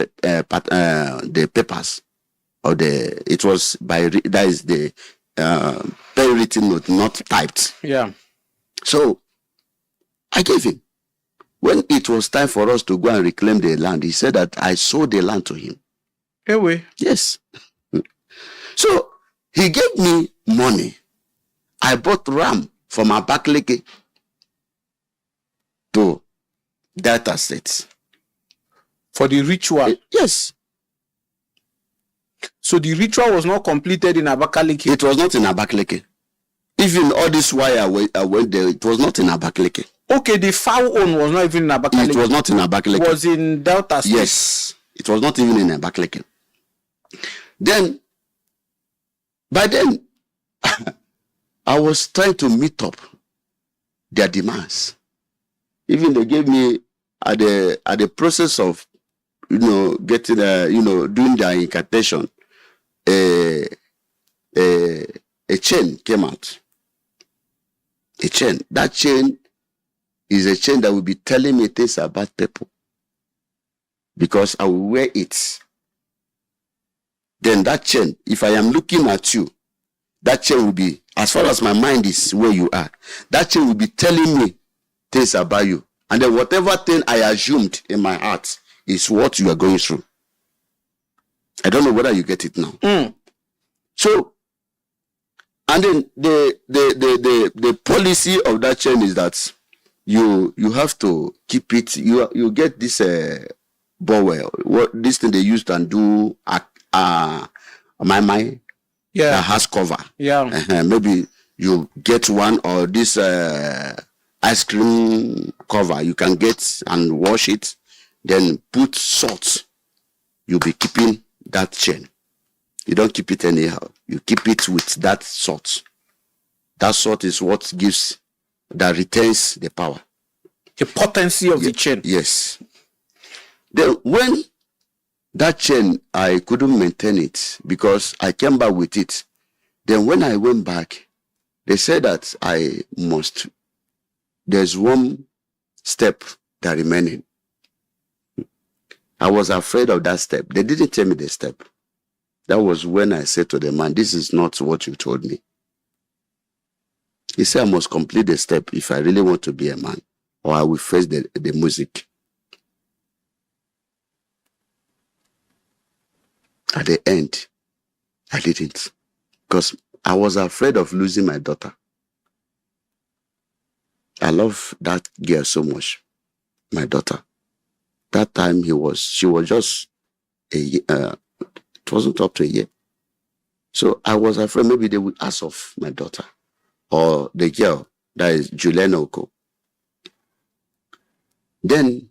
papers, or it was that is the pen written note, not typed. Yeah. So I gave him. When it was time for us to go and reclaim the land, he said that I sold the land to him. Anyway. Yes. So he gave me money. I bought ram from Abakaliki to Delta State. For the ritual? Yes. So the ritual was not completed in Abakaliki? It was not in Abakaliki. Even all this while I went there, it was not in Abakaliki. Okay, the foul own was not even in Abakaliki. It was not in Abakaliki. It was in Delta State? Yes. It was not even in Abakaliki. Then, by then, I was trying to meet up their demands. Even they gave me at the process of getting doing their incantation, a chain came out. A chain. That chain is a chain that will be telling me things about people, because I will wear it. Then that chain, if I am looking at you, that chain will be, as far as my mind is where you are, that chain will be telling me things about you. And then whatever thing I assumed in my heart is what you are going through. I don't know whether you get it now. So, and then the policy of that chain is that you have to keep it. You get this bowel, what this thing they used and do my has cover. Yeah. Maybe you get one, or this ice cream cover you can get and wash it, then put salt. You'll be keeping that chain. You don't keep it anyhow. You keep it with that salt. That salt is what that retains the power. The potency of the chain. Yes. Then when that chain, I couldn't maintain it because I came back with it. Then when I went back, they said that there's one step that remaining. I was afraid of that step. They didn't tell me the step. That was when I said to the man, this is not what you told me. He said I must complete the step if I really want to be a man, or I will face the music. At the end, I didn't, because I was afraid of losing my daughter. I love that girl so much, my daughter. That time she was just a year, it wasn't up to a year. So I was afraid maybe they would ask of my daughter, or the girl, that is Juliana Oko. Then,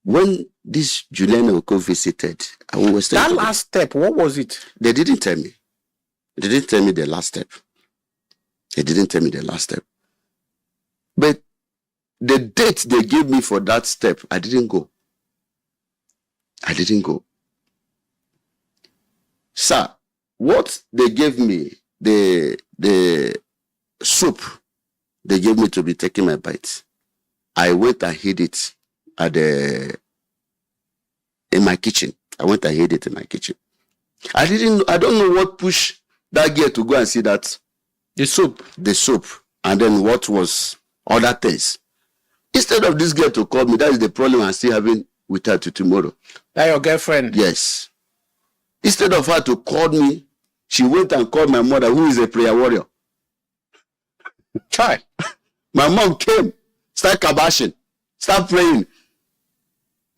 when this Julian Oko visited. And we were That last step, what was it? They didn't tell me. They didn't tell me the last step. They didn't tell me the last step. But the date they gave me for that step, I didn't go. I didn't go. Sir, what they gave me, the soup they gave me to be taking my bites, I went and hid it in my kitchen. I went and hid it in my kitchen. I don't know what pushed that girl to go and see that. The soup, and then what was other things. Instead of this girl to call me, that is the problem I'm still having with her to tomorrow. That your girlfriend? Yes. Instead of her to call me, she went and called my mother, who is a prayer warrior. Try. My mom came, start kabashing, start praying.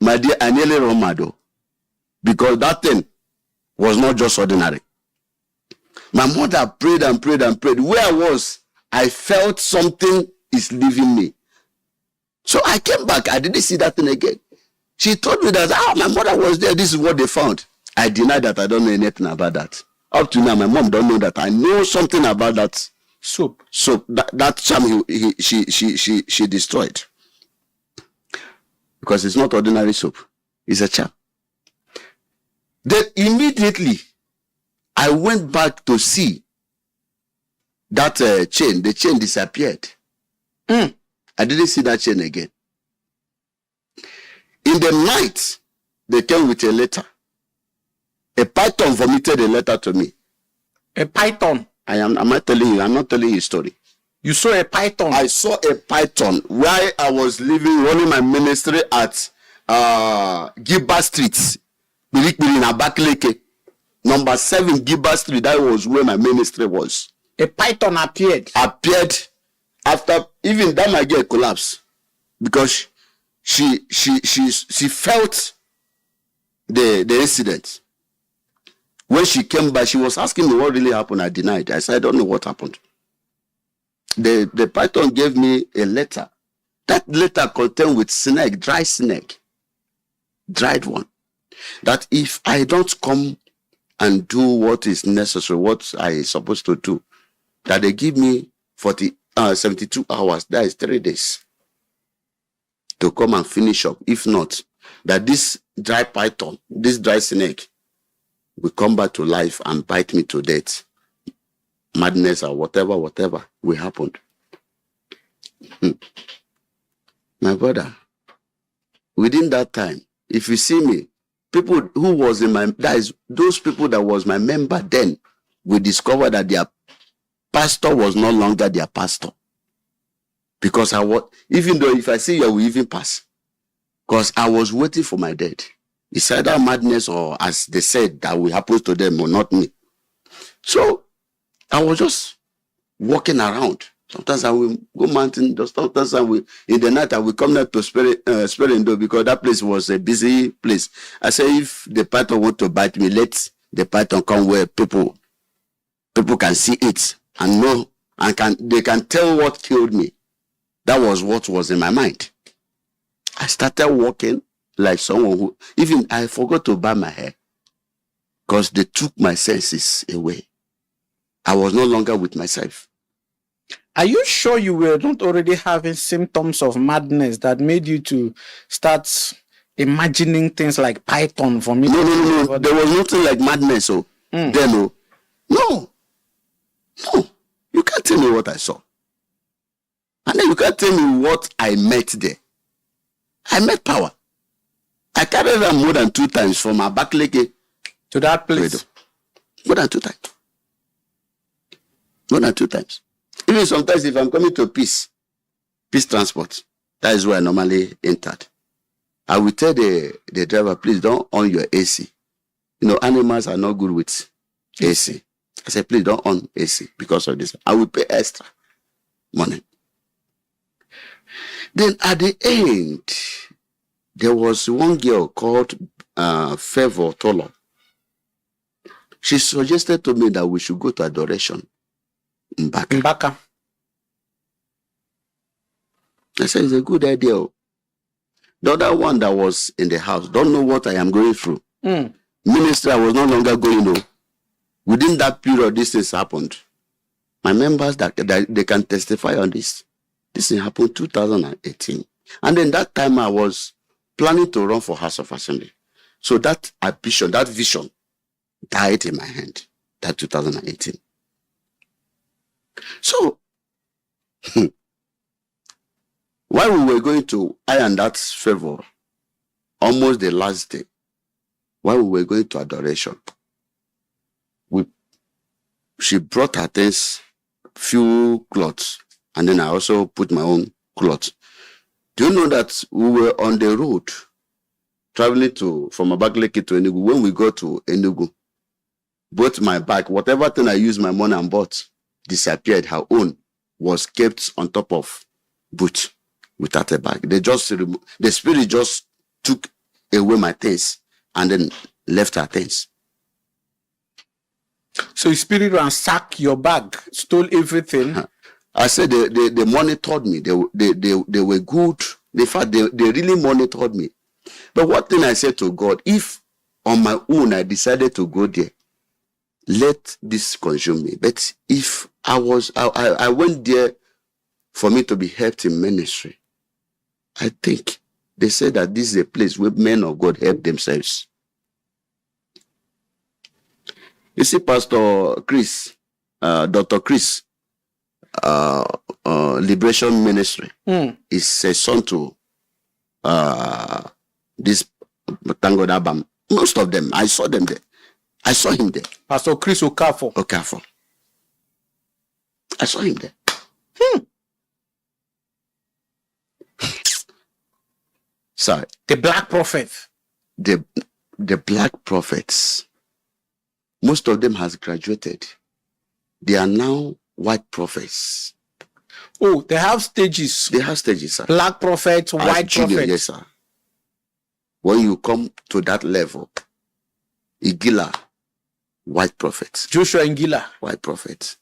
My dear, I nearly run mad though, because that thing was not just ordinary. My mother prayed and prayed and prayed. Where I was, I felt something is leaving me. So I came back. I didn't see that thing again. She told me that, my mother was there. This is what they found. I denied that. I don't know anything about that. Up to now, my mom don't know that. I know something about that soup. So that charm she destroyed. Because it's not ordinary soup. It's a charm. Then immediately, I went back to see that chain. The chain disappeared. I didn't see that chain again. In the night, they came with a letter. A python vomited a letter to me. A python? Am I telling you? I'm not telling you a story. You saw a python? I saw a python while I was running my ministry at Gilbert Street, in Abakaliki. Number 7 Gilbert Street. That was where my ministry was. A python appeared after even that my girl collapsed because she felt the incident. When she came back, she was asking me what really happened. I denied. I said, I don't know what happened. The python gave me a letter. That letter contained with snake, dry snake, dried one. That if I don't come and do what is necessary, what I supposed to do, that they give me 72 hours, that is 3 days, to come and finish up. If not, that this dry python, this dry snake, will come back to life and bite me to death. Madness or whatever will happen. My brother, within that time, if you see me, people who was in my, that is those people that was my member then, will discover that their pastor was no longer their pastor. Because I was, even though if I see you, I will even pass. Because I was waiting for my death. It's either madness or, as they said, that will happen to them or not me. So I was just walking around. Sometimes I will go mountain. Sometimes I will, in the night, I will come there to Sperindo because that place was a busy place. I say, if the python want to bite me, let the python come where people can see it and know, and they can tell what killed me. That was what was in my mind. I started walking like someone who, even I forgot to buy my hair because they took my senses away. I was no longer with myself. Are you sure you were not already having symptoms of madness that made you to start imagining things like python for me? No. There was nothing like madness. So then, no. You can't tell me what I saw. And then you can't tell me what I met there. I met power. I carried them more than 2 times from Abakaliki to that place. More than 2 times. More than 2 times. Even sometimes if I'm coming to Peace Transport, that is where I normally entered. I will tell the driver, please don't on your AC. You know, animals are not good with AC. I said, please don't on AC because of this. I will pay extra money. Then at the end, there was one girl called Favor Tolo. She suggested to me that we should go to adoration in Baka. I said, it's a good idea. The other one that was in the house don't know what I am going through. Ministry, I was no longer going on. Within that period, this things happened. My members that they can testify on this. This thing happened 2018. And then that time I was planning to run for House of Assembly. So that ambition, that vision died in my hand. That 2018. So while we were going to iron that favor, almost the last day, while we were going to adoration, she brought her things, few clothes, and then I also put my own clothes. Do you know that we were on the road traveling from Abakaliki to Enugu? When we got to Enugu, both my bag, whatever thing I used my money and bought, disappeared. Her own was kept on top of boot without a bag. The spirit just took away my things and then left her things. So the spirit ransacked your bag, stole everything. I said they monitored me. They were good. In fact, they really monitored me. But one thing I said to God, if on my own I decided to go there, let this consume me. But if I went there for me to be helped in ministry, I think they said that this is a place where men of God help themselves. You see, Pastor Chris, Dr. Chris, Liberation Ministry is a son to this Tango Dabam. Most of them, I saw them there. I saw him there. Pastor Chris Okafor. Okafor. I saw him there. Sorry. The black prophet. The black prophets. Most of them has graduated. They are now white prophets. Oh, they have stages. They have stages, sir. Black prophets, white prophets. Yes, sir. When you come to that level, Igila, white prophets. Joshua Ngila, white prophets.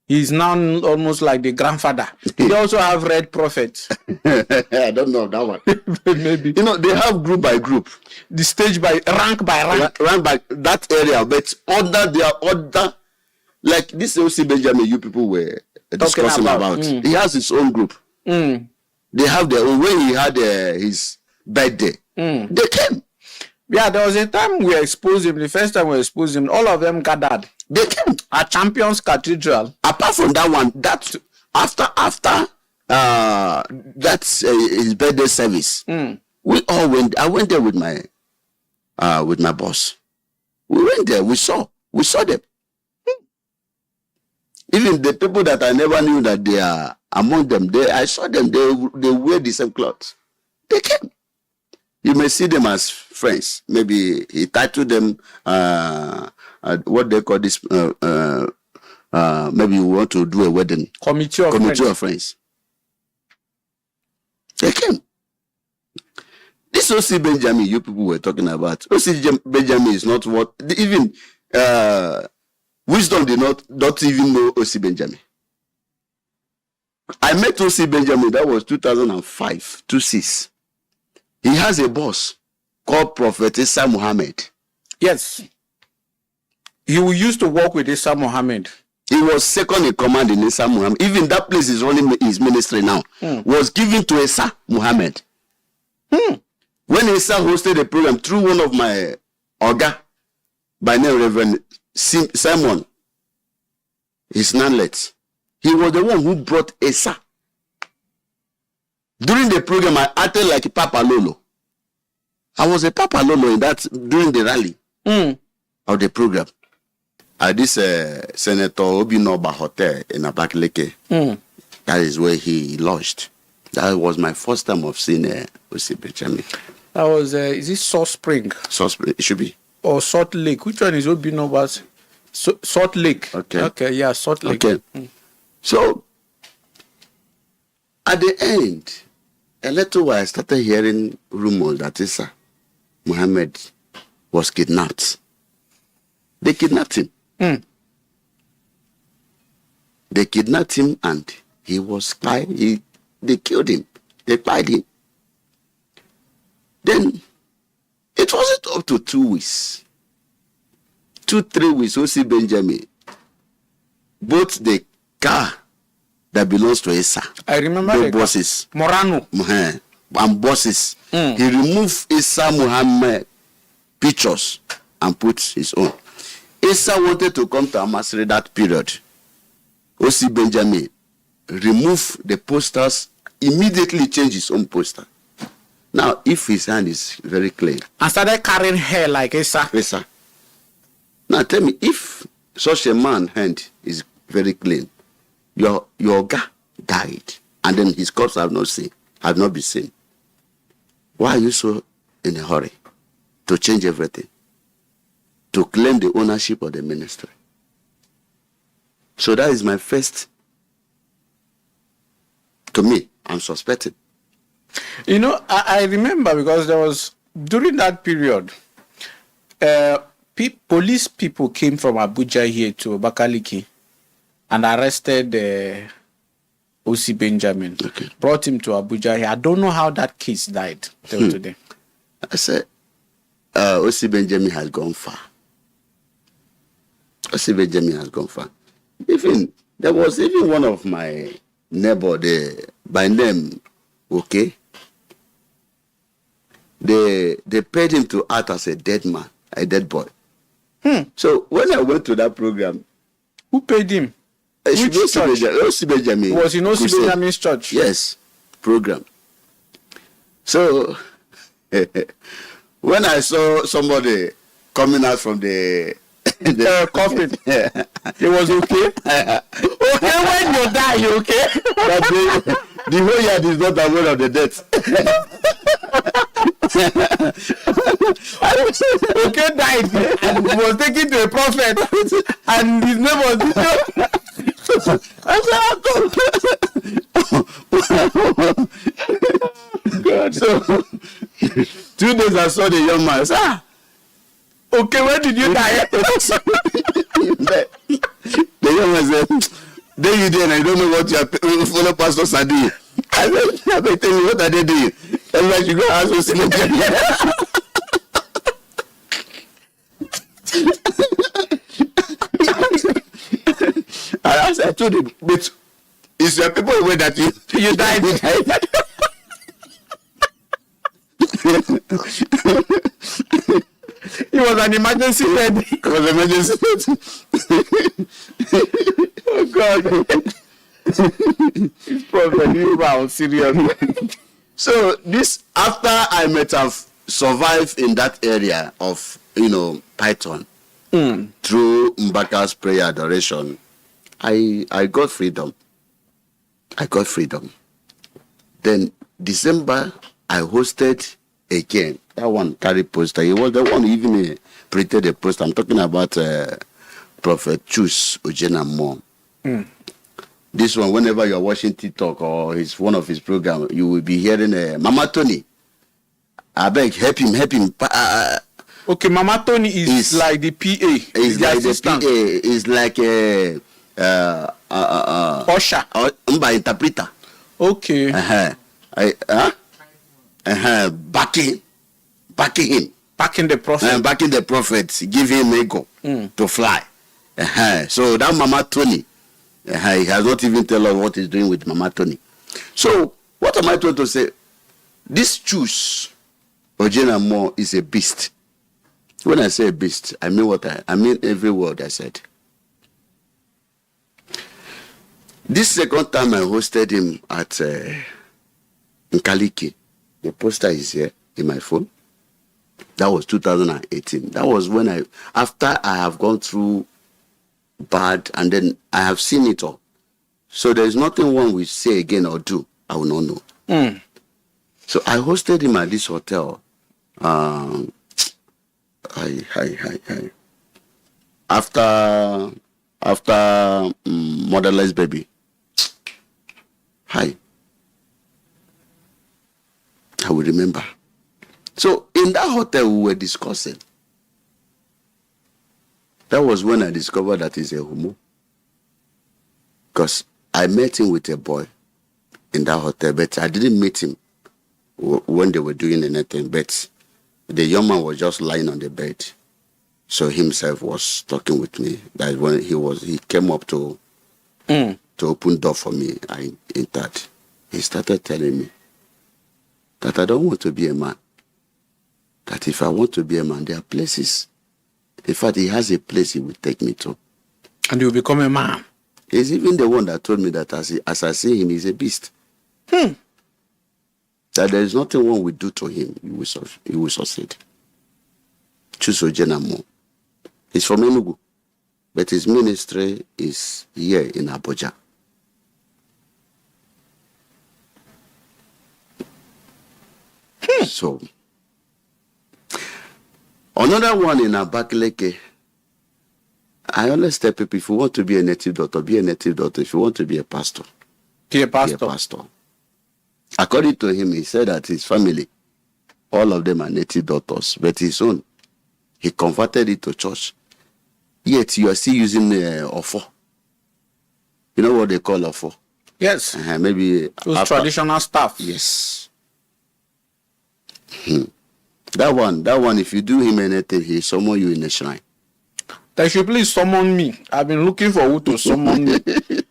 He's now almost like the grandfather. They also have red prophets. I don't know that one. Maybe. You know, they have group by group. The stage by rank by rank. Rank by that area, but other, like this O.C. Benjamin, you people were discussing about. He has his own group. They have their own. When he had his birthday, they came. Yeah, there was a time we exposed him. The first time we exposed him, all of them gathered. They came at Champions Cathedral. Apart from that one, that after that's his birthday service, we all went. I went there with my boss. We went there. We saw them. Even the people that I never knew that they are among them. I saw them. They wear the same clothes. They came. You may see them as friends. Maybe he titled them what they call this. Maybe you want to do a wedding. Committee of friends. They came. This O.C. Benjamin you people were talking about. O.C. Benjamin is not what even wisdom did not even know O.C. Benjamin. I met O.C. Benjamin. That was 2005, 26. He has a boss called Prophet Isa Muhammad. Yes. He used to work with Isa Muhammad. He was second in command in Isa Muhammad. Even that place is running his ministry now. Was given to Isa Muhammad. When Isa hosted a program through one of my Oga, by name Reverend Simon, his nanlet, he was the one who brought Isa. During the program, I acted like Papa Lolo. I was a Papa Lolo during the rally of the program. At this Senator Obinoba Hotel in Abakaliki. That is where he lodged. That was my first time of seeing O.C. Benjamin. That was, is it Salt Spring? Salt Spring, it should be. Or Salt Lake. Which one is Obinoba's? Salt Lake. Okay, yeah, Salt Lake. Okay. So, at the end, a little while I started hearing rumors that Isa Muhammad was kidnapped. They kidnapped him. They kidnapped him and he was they killed him. They tied him. Then it wasn't up to 2 weeks. 2-3 weeks, O.C. Benjamin bought the car that belongs to Issa. I remember the bosses. Morano. And bosses. He removed Issa Muhammad pictures and put his own. Issa wanted to come to Amasri that period. O.C. Benjamin removed the posters, immediately changed his own poster. Now, if his hand is very clean. And started carrying hair like Issa. Issa. Now tell me, if such a man's hand is very clean, your guy died, and then his corpse have not been seen. Why are you so in a hurry to change everything? To claim the ownership of the ministry. So that is my first. To me, I'm suspecting. You know, I remember because there was, during that period, police people came from Abuja here to Bakaliki and arrested O.C. Benjamin. Okay. Brought him to Abuja here. I don't know how that case died till today. I said, O.C. Benjamin has gone far. O.C. Benjamin has gone far. There was even one of my neighbor there, by name, okay? They paid him to act as a dead man, a dead boy. So when I went to that program, who paid him? Which church? O.C. Benjamin. Was in O.C. Benjamin's church? Yes, program. So when I saw somebody coming out from the coffin, it was okay. Okay, when you die, you okay? But the whole yard is not aware of the death. Okay died and was taken to a prophet, and his name was. I said, God. So 2 days I saw the young man. I said, okay, when did you die? The young man said, there you there, and I don't know what your fellow pastors are doing. I said, tell me, what are they doing? And like, you go ask us in I told him, but it's your people aware that you died. It was an emergency bed. It was an emergency bed. Oh God. This prophet, you were serious. So this, after I might have survived in that area of, Python, through Mbaka's prayer adoration, I got freedom. Then December, I hosted again. That one carried poster. He was the one who even printed the poster. I'm talking about Prophet Chus Ojena Mom. This one, whenever you're watching TikTok or one of his programs, you will be hearing Mama Tony. I beg, help him. Okay, Mama Tony is like the PA. Is like the PA. Is like a usher. Interpreter. Okay. Backing him. Backing the prophet. Backing the prophet. Give him ego to fly. So that Mama Tony, he has not even tell us what he's doing with Mama Tony. So what am I trying to say? This Chus Ojena Mo is a beast. When I say a beast, I mean I mean every word I said. This second time I hosted him at Nkaliki. The poster is here in my phone. That was 2018. That was when after I have gone through bad, and then I have seen it all. So there is nothing one will say again or do. I will not know. So I hosted him at this hotel. After Motherless Baby. I will remember. So in that hotel we were discussing. That was when I discovered that he's a homo. Because I met him with a boy in that hotel, but I didn't meet him when they were doing anything, but the young man was just lying on the bed. So himself was talking with me. That when he came up to open door for me, I entered. He started telling me that I don't want to be a man. That if I want to be a man, there are places. In fact, he has a place he will take me to. And you become a man. He's even the one that told me that as I see him, he's a beast. That there is nothing one will do to him, he will succeed. Chuso Jenamo. He's from Enugu, but his ministry is here in Abuja. So, another one in Abakaleke, I always tell people, if you want to be a native doctor, be a native doctor. If you want to be a pastor, Be a pastor. be a pastor. According to him, he said that his family, all of them are native doctors, but his own, he converted it to church. Yet you are still using ofo. You know what they call ofo? Yes. Maybe Those traditional stuff. Yes. That one, if you do him anything, he summon you in a shrine. They should please summon me. I've been looking for who to summon me.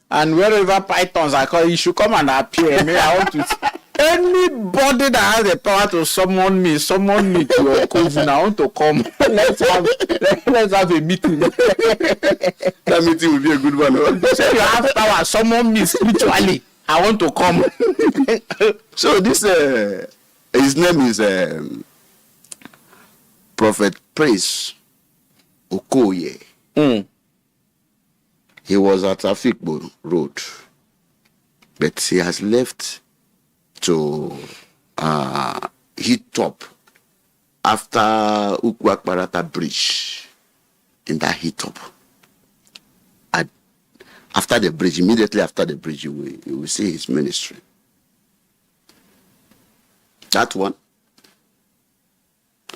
And wherever pythons I call, you should come and appear. I want to see anybody that has the power to summon me to your coven. I want to come. let's have a meeting. That meeting will be a good one. Say you have power, summon me spiritually. I want to come. So this, his name is Prophet Prince Okoye. He was at Afikbo Road, but he has left to hit up after Ukwakparata Bridge. In that hit up, after the bridge, immediately after the bridge, you will see his ministry. That one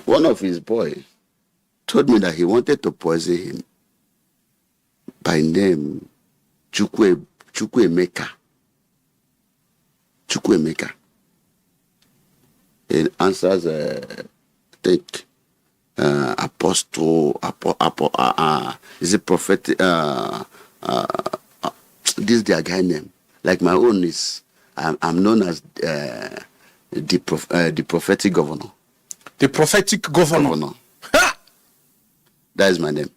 of his boys told me that he wanted to poison him by name Chukwuemeka. It answers, I think, apostle, is it prophet? This is their guy name. Like my own is, I'm known as the prophetic governor. The prophetic governor. That is my name.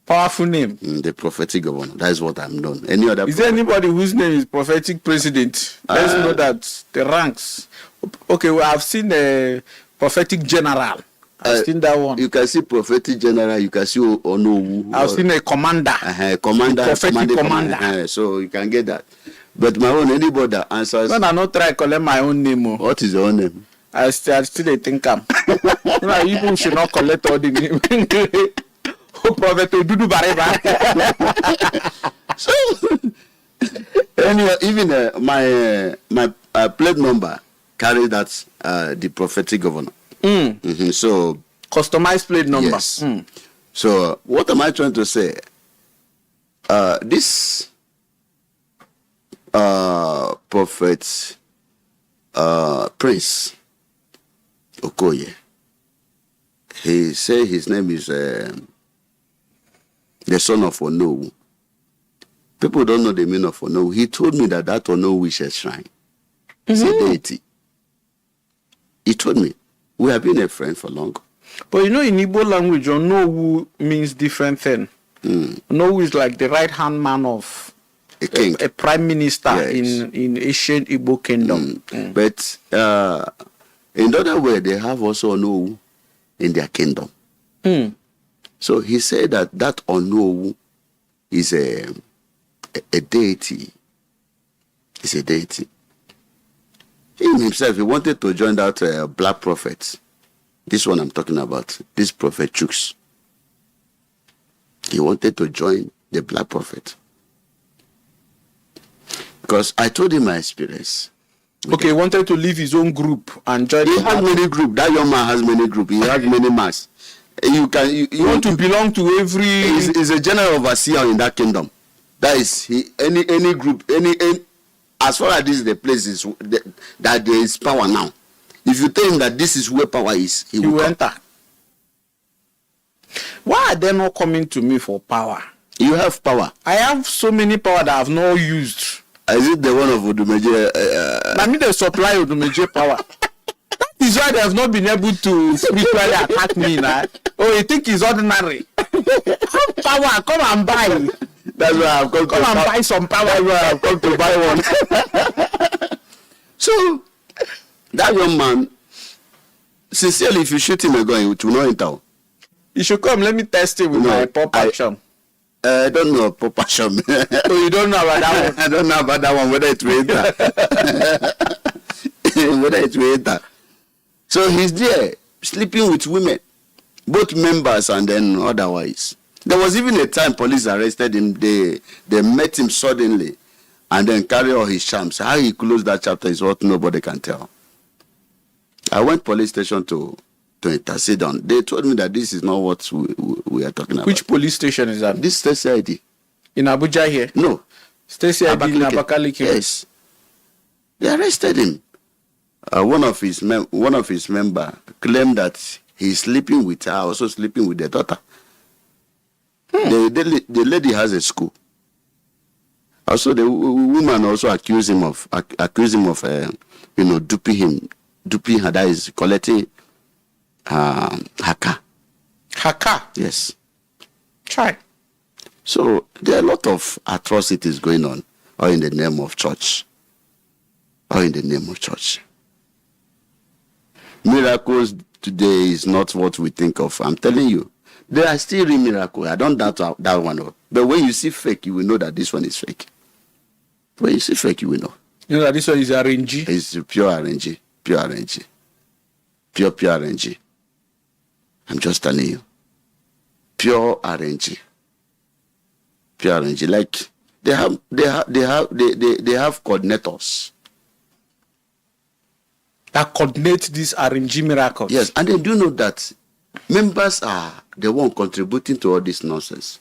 Powerful name. The prophetic governor. That is what I'm known. Any other? Is there anybody whose name is prophetic president? Let's know that the ranks. Okay, well, I've seen the prophetic general. I've seen that one. You can see prophetic general. You can see Onowu. I've seen a commander. Commander. Prophetic commander. So you can get that. But my own, anybody that answers. When I not try to collect my own name. What is your own name? I still think I'm. You should not collect all the name. Prophet Odudu Bareba. So anyway, even my plate number carry that the prophetic governor. So customized plate number. Yes. So what am I trying to say? This prophet Prince Okoye, he say his name is the son of Onowu. People don't know the meaning of Onowu. He told me that Onowu is a shrine. It's a deity. He told me. We have been a friend for long. But you know, in Igbo language, Onowu means different thing. Onowu is like the right-hand man of a king, a prime minister. Yes. in ancient Igbo kingdom. But in the other way, they have also Onowu in their kingdom. So he said that Onowu is a deity. It's a deity. Him himself, he wanted to join that black prophet. This one I'm talking about, this prophet Chuks. He wanted to join the black prophet. Because I told him my experience. Okay, he wanted to leave his own group and join. He has many groups. That young man has many groups. He has many masks. You want to belong to every. He's a general overseer in that kingdom. That is any group, any as far as this is the place is that there is power now. If you tell him that this is where power is, he will come. enter. Why are they not coming to me for power? You have power. I have so many power that I have not used. Is it the one of Odumeje? I mean, they supply Odumeje power. That is why they have not been able to spiritually attack me now. Oh, you think it's ordinary? Have power, come and buy. That's why I've come Come and buy some power. That's why I've come to buy one. So, that young man, sincerely, if you shoot him a gun, it will not enter. You should come, let me test it with my pop action. I don't know pop action. Oh, you don't know about that one? I don't know about that one, whether it will enter. Whether it will enter. So he's there, sleeping with women, both members and then otherwise. There was even a time police arrested him. They met him suddenly and then carry all his charms. How he closed that chapter is what nobody can tell. I went police station to intercede on. They told me that this is not what we are talking about. Which police station is that? This State CID. In Abuja here? No. State CID in Abakaliki. Yes. They arrested him. One of his member claimed that he's sleeping with her, also sleeping with their daughter. The lady has a school. Also, the woman also accused him of duping her, that is collecting haka. Haka? Yes. Try. So there are a lot of atrocities going on, all in the name of church. All in the name of church. Miracles today is not what we think of. I'm telling you. There are still real miracles. I don't doubt that one. But when you see fake, you will know that this one is fake. When you see fake, you will know. You know that this one is RNG? It's pure RNG. Pure RNG. Pure RNG. I'm just telling you. Pure RNG. Pure RNG. Like they have coordinators that coordinate these RNG miracles. Yes, and they do know that members are the one contributing to all this nonsense.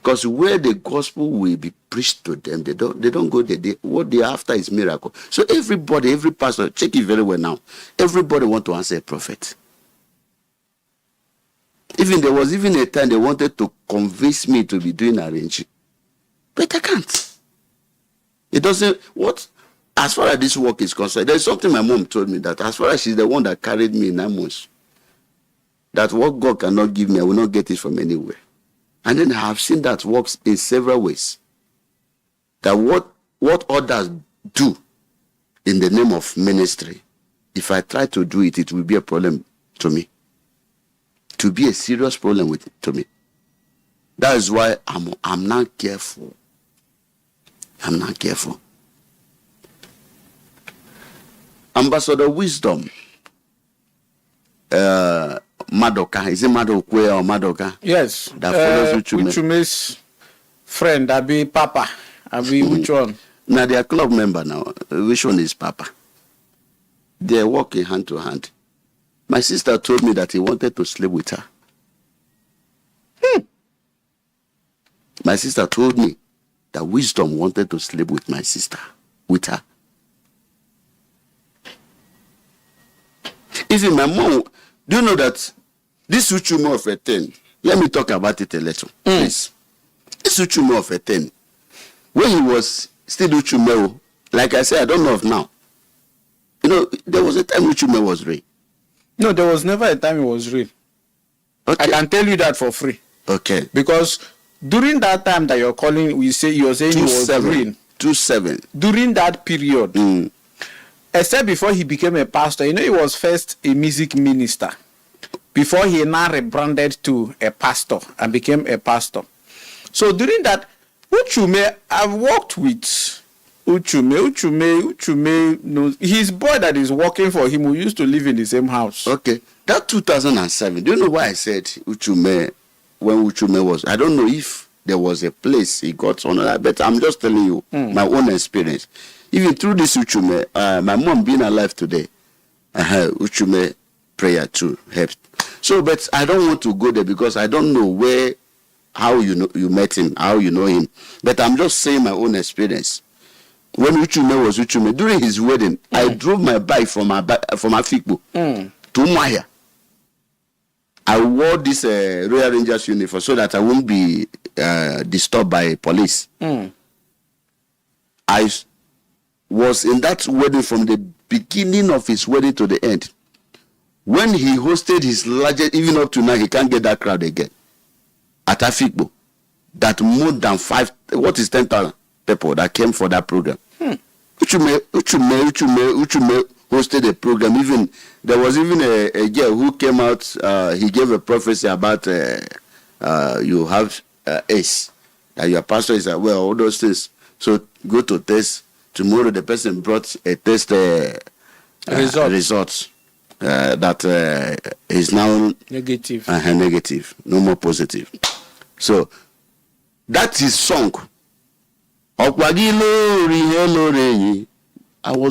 Because where the gospel will be preached to them, they don't go there. What they are after is miracle. So everybody, every pastor, check it very well now. Everybody want to answer a prophet. Even there was even a time they wanted to convince me to be doing arranging. But I can't. It doesn't, as far as this work is concerned, there's something my mom told me that as far as she's the one that carried me in 9 months, that what God cannot give me, I will not get it from anywhere. And then I have seen that works in several ways. That what others do in the name of ministry, if I try to do it, it will be a problem to me. To be a serious problem to me. That is why I'm not careful. I'm not careful. Ambassador Wisdom, Madoka, is it Madokwe or Madoka? Yes. That follows Uchume's friend, Abi Papa. Abi which one? Now they are club member now. Which one is Papa? They are working hand to hand. My sister told me that he wanted to sleep with her. My sister told me that Wisdom wanted to sleep with my sister, with her. Even my mom, do you know that this Uchume of a 10, let me talk about it a little, please. This Uchume of a 10, when he was still Uchume, like I said, I don't know of now. You know, there was a time Uchume was real. No, there was never a time it was real. Okay. I can tell you that for free. Okay. Because during that time that you're calling, you're saying he was real. 2-7. During that period, except before he became a pastor, you know, he was first a music minister before he now rebranded to a pastor and became a pastor. So during that, Uchume, I've worked with Uchume knows his boy that is working for him who used to live in the same house. Okay. That 2007, do you know why I said Uchume when Uchume was? I don't know if there was a place he got on that, but I'm just telling you my own experience. Even through this Uchume, my mom being alive today, Uchume prayer too helped. So, but I don't want to go there because I don't know how you met him, how you know him. But I'm just saying my own experience. when Uchume was Uchume, during his wedding, I drove my bike from Afikpo to UMAHI'S. I wore this Royal Rangers uniform so that I won't be disturbed by police. I was in that wedding from the beginning of his wedding to the end. When he hosted his largest, even up to now, he can't get that crowd again. At Afikpo, that more than 10,000 people that came for that program. Uchume hosted a program. Even there was even a girl who came out. He gave a prophecy about you have ACE, that your pastor is well, all those things. So go to test. Tomorrow the person brought a test results that is now negative. Negative, no more positive. So that is song. I was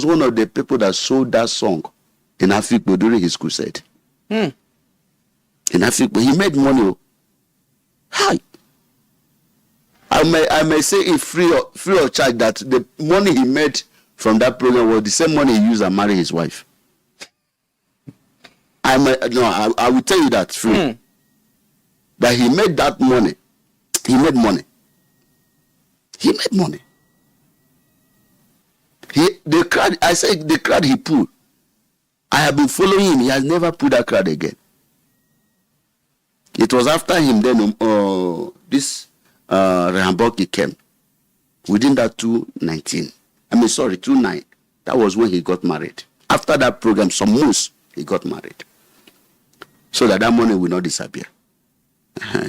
one of the people that sold that song in Afikpo during his crusade. In Afikpo, he made money. Hi. I may say it free of charge that the money he made from that program was the same money he used to marry his wife. I will tell you that free. That he made that money. He made money. The crowd he pulled. I have been following him. He has never pulled that crowd again. It was after him then this Rehamboki came. Within that 2:9. That was when he got married. After that program, some months, he got married. So that money will not disappear.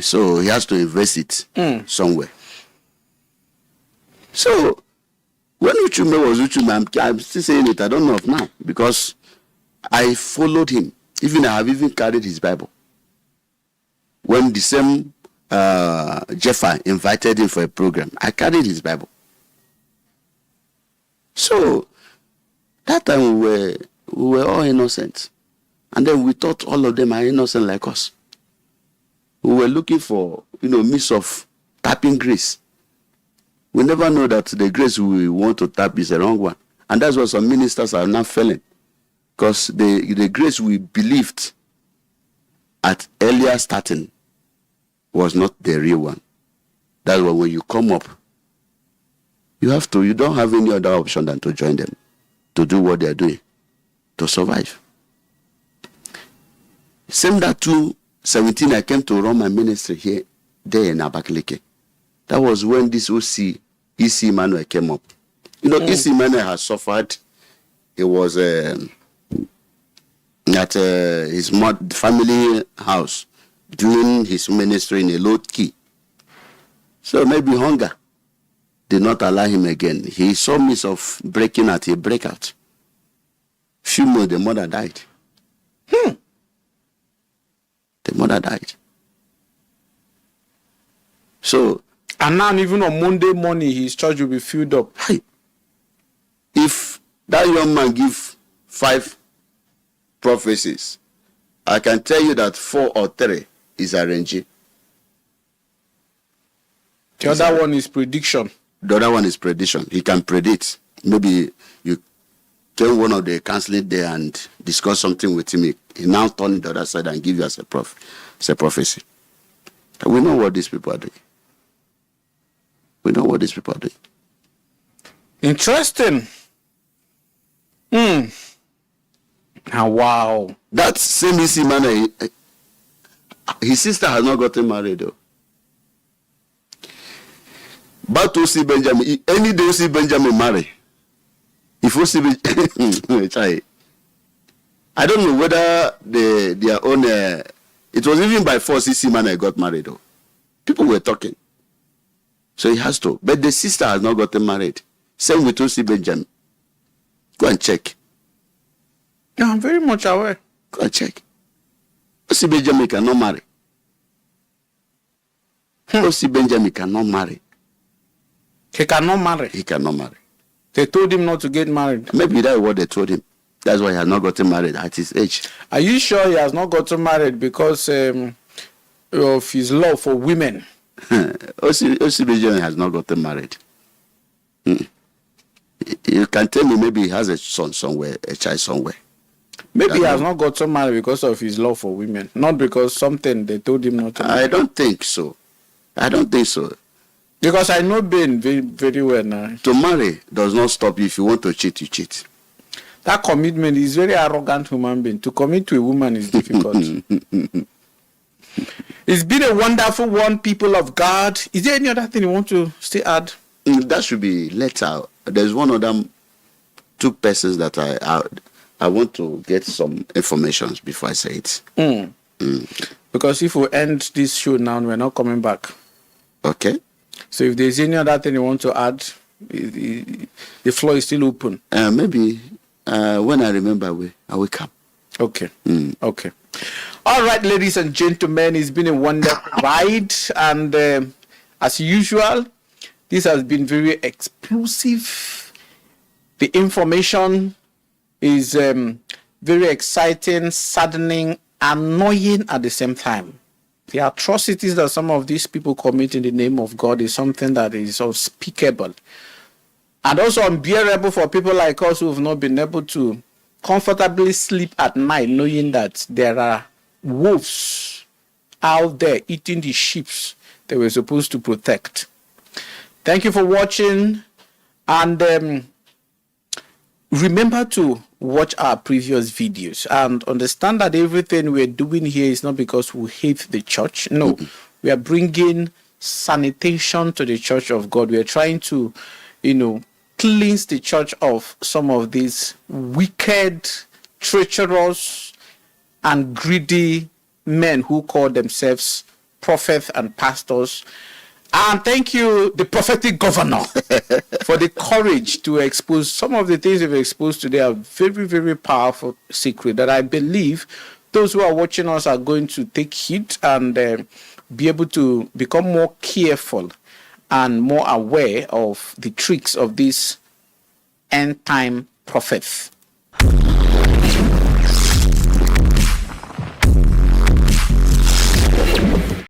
So he has to invest it somewhere. So when Uchume was Uchume, I'm still saying it, I don't know of now, because I followed him. I have even carried his Bible. When the same Jeffa invited him for a program, I carried his Bible. So that time we were all innocent. And then we thought all of them are innocent like us. We were looking for, means of tapping grace. We never know that the grace we want to tap is the wrong one. And that's why some ministers are now failing. Because the grace we believed at earlier starting was not the real one. That's why when you come up, you don't have any other option than to join them, to do what they're doing, to survive. Same that 2017, I came to run my ministry there in Abakaliki. That was when this EC Emmanuel came up. EC Emmanuel has suffered. It was at his family house doing his ministry in a low key. So maybe hunger did not allow him again. He saw means of breaking out, he break out. Few months, the mother died. The mother died. So, and now even on Monday morning, his church will be filled up. If that young man give 5 prophecies, I can tell you that 4 or 3 is arranging. The other one is prediction. The other one is prediction. He can predict. Maybe you tell one of the counseling there and discuss something with him. He now turn the other side and give you as a prophecy. We know what these people are doing. Interesting. Wow. That same EC man, his sister has not gotten married though. But to see Benjamin, any day you see Benjamin marry, if you see I don't know whether their own, it was even by force EC man got married though. People were talking. So he has to. But the sister has not gotten married. Same with O.C. Benjamin. Go and check. Yeah, I'm very much aware. Go and check. O.C. Benjamin cannot marry. O.C. Benjamin cannot marry. He cannot marry. He cannot marry. They told him not to get married. Maybe that's what they told him. That's why he has not gotten married at his age. Are you sure he has not gotten married because of his love for women? O.C. Benjamin has not gotten married. You can tell me maybe he has a son somewhere, a child somewhere. Maybe he has not got so married because of his love for women, not because something they told him not to. I don't think so. I don't think so. Because I know Ben very, very well now. To marry does not stop you. If you want to cheat, you cheat. That commitment is very arrogant human being. To commit to a woman is difficult. It's been a wonderful one, people of God. Is there any other thing you want to still add? That should be later. There's one of them, two persons that I want to get some information before I say it. Because if we end this show now, we're not coming back. Okay. So if there's any other thing you want to add, the floor is still open. Maybe when I remember, I will come. Okay. Okay. All right, ladies and gentlemen, it's been a wonderful ride. And as usual, this has been very explosive. The information is very exciting, saddening, annoying at the same time. The atrocities that some of these people commit in the name of God is something that is unspeakable. And also unbearable for people like us who have not been able to comfortably sleep at night, knowing that there are wolves out there eating the sheep they were supposed to protect. Thank you for watching, and remember to watch our previous videos and understand that everything we're doing here is not because we hate the church. No, we are bringing sanitation to the church of God. We are trying to, cleanse the church of some of these wicked, treacherous, and greedy men who call themselves prophets and pastors. And thank you, the prophetic governor, for the courage to expose some of the things we've exposed today are very, very powerful secret that I believe those who are watching us are going to take heed and be able to become more careful and more aware of the tricks of these end-time prophets.